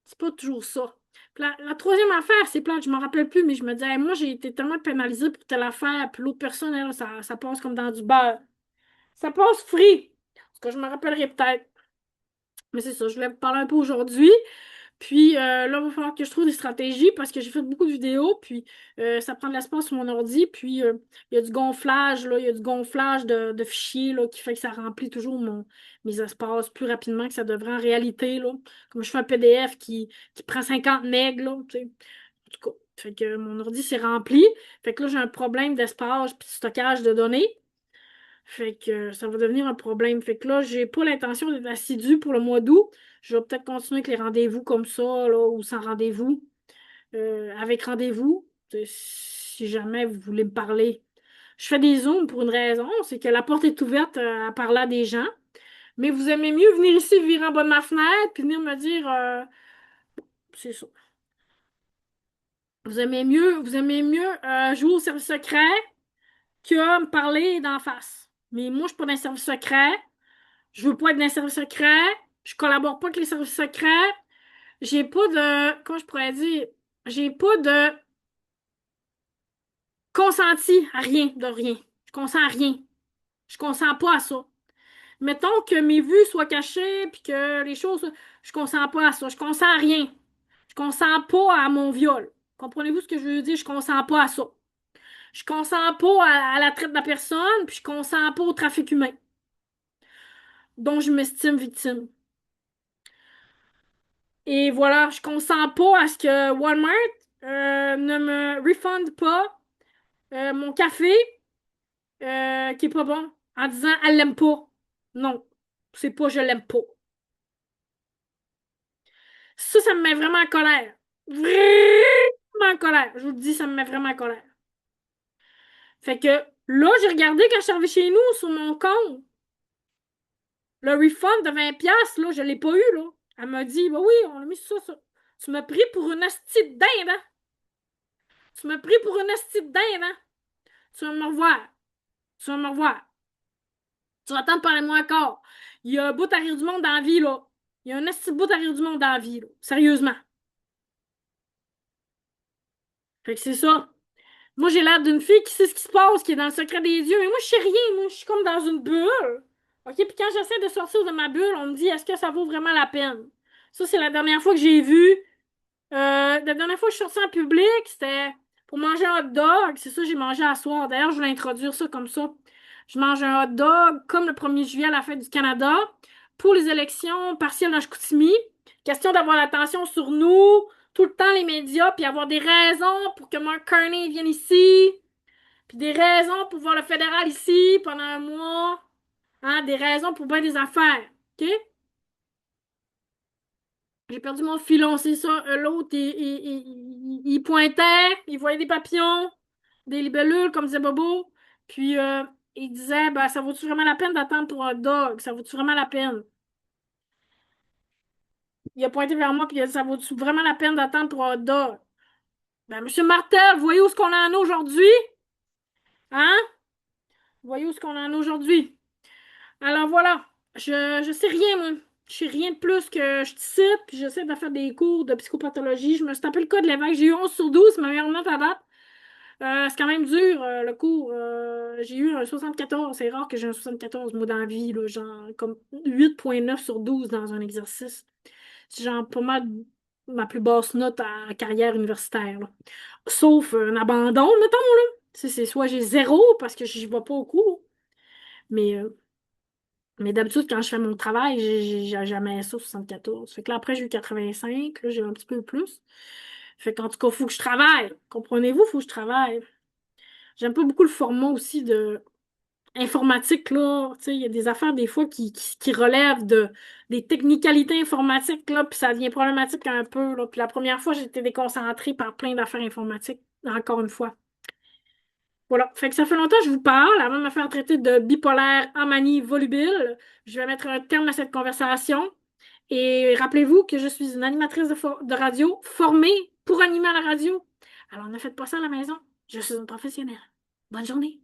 C'est pas toujours ça. Puis la troisième affaire, c'est plate, je m'en rappelle plus, mais je me disais, hey, moi, j'ai été tellement pénalisée pour telle affaire, puis l'autre personne, elle, ça passe comme dans du beurre. Ça passe free. Ce que je me rappellerai peut-être. Mais c'est ça, je voulais vous parler un peu aujourd'hui. Puis là, il va falloir que je trouve des stratégies parce que j'ai fait beaucoup de vidéos, puis ça prend de l'espace sur mon ordi, puis il y a du gonflage, là, il y a du gonflage de fichiers là, qui fait que ça remplit toujours mes espaces plus rapidement que ça devrait en réalité. Là. Comme je fais un PDF qui prend 50 MB, là, tu sais. En tout cas, fait que mon ordi s'est rempli. Fait que là, j'ai un problème d'espace puis de stockage de données. Fait que ça va devenir un problème. Fait que là, j'ai pas l'intention d'être assidue pour le mois d'août. Je vais peut-être continuer avec les rendez-vous comme ça, là, ou sans rendez-vous. Avec rendez-vous, si jamais vous voulez me parler. Je fais des zooms pour une raison, c'est que la porte est ouverte à parler à des gens. Mais vous aimez mieux venir ici, virer en bas de ma fenêtre, puis venir me dire, c'est ça. Vous aimez mieux jouer au service secret que me parler d'en face. Mais moi, je suis pas dans le service secret. Je veux pas être dans les services secrets. Je collabore pas avec les services secrets. J'ai pas de, comment je pourrais dire, j'ai pas de consenti à rien de rien. Je consens à rien. Je consens pas à ça. Mettons que mes vues soient cachées puis que les choses, je consens pas à ça. Je consens à rien. Je consens pas à mon viol. Comprenez-vous ce que je veux dire? Je consens pas à ça. Je consens pas à la traite de la personne, puis je consens pas au trafic humain, dont je m'estime victime. Et voilà, je consens pas à ce que Walmart ne me refunde pas mon café qui est pas bon en disant elle l'aime pas. Non, c'est pas je l'aime pas. Ça me met vraiment en colère. Vraiment en colère. Je vous le dis, ça me met vraiment en colère. Fait que là, j'ai regardé quand je suis arrivée chez nous sur mon compte. Le refund de 20$, là, je l'ai pas eu, là. Elle m'a dit, bah oui, on a mis ça. Tu m'as pris pour une hostie de dinde, hein? Tu m'as pris pour une hostie de dinde, hein? Tu vas me revoir. Tu vas me revoir. Tu vas attendre de parler de moi encore. Il y a un bout à rire du monde dans la vie, là. Il y a un esti de bout à rire du monde dans la vie, là. Sérieusement. Fait que c'est ça. Moi, j'ai l'air d'une fille qui sait ce qui se passe, qui est dans le secret des dieux. Mais moi, je sais rien. Moi, je suis comme dans une bulle. OK? Puis quand j'essaie de sortir de ma bulle, on me dit, est-ce que ça vaut vraiment la peine? Ça, c'est la dernière fois que j'ai vu. La dernière fois que je suis sortie en public, c'était pour manger un hot dog. C'est ça que j'ai mangé à soir. D'ailleurs, je voulais introduire ça comme ça. Je mange un hot dog comme le 1er juillet à la fête du Canada pour les élections partielles dans Chicoutimi. Question d'avoir l'attention sur nous, tout le temps les médias, puis avoir des raisons pour que Mark Carney vienne ici, puis des raisons pour voir le fédéral ici pendant un mois. Hein, des raisons pour bien des affaires. OK? J'ai perdu mon filon, c'est ça. L'autre, il pointait, il voyait des papillons, des libellules, comme disait Bobo. Puis, il disait, ben, ça vaut-tu vraiment la peine d'attendre pour un dog? Ça vaut-tu vraiment la peine? Il a pointé vers moi, puis il a dit, ça vaut-tu vraiment la peine d'attendre pour un dog? Ben, Monsieur Martel, voyez où est-ce qu'on en est aujourd'hui? Hein? Voyez où est-ce qu'on en est aujourd'hui? Alors voilà, je sais rien, moi. Je sais rien de plus que je te cite, puis j'essaie de faire des cours de psychopathologie. Je me suis tapé le cas de l'évêque. J'ai eu 11 sur 12, c'est ma meilleure note à date. C'est quand même dur, le cours. J'ai eu un 74. C'est rare que j'ai un 74, moi, dans la vie, là, genre comme 8,9 sur 12 dans un exercice. C'est genre pas mal ma plus basse note à carrière universitaire, là. Sauf un abandon, mettons, là. C'est soit j'ai zéro parce que je vais pas au cours, mais d'habitude, quand je fais mon travail, j'ai jamais ça, 74. Fait que là, après, j'ai eu 85. Là, j'ai un petit peu plus. Fait qu'en tout cas, il faut que je travaille. Comprenez-vous, il faut que je travaille. J'aime pas beaucoup le format aussi de informatique, là. Tu sais, il y a des affaires, des fois, qui relèvent des technicalités informatiques, là, puis ça devient problématique un peu, là. Puis la première fois, j'étais déconcentrée par plein d'affaires informatiques, encore une fois. Voilà. Fait que ça fait longtemps que je vous parle, avant de me faire traiter de bipolaire en manie volubile. Je vais mettre un terme à cette conversation. Et rappelez-vous que je suis une animatrice de radio formée pour animer à la radio. Alors ne faites pas ça à la maison. Je suis une professionnelle. Bonne journée.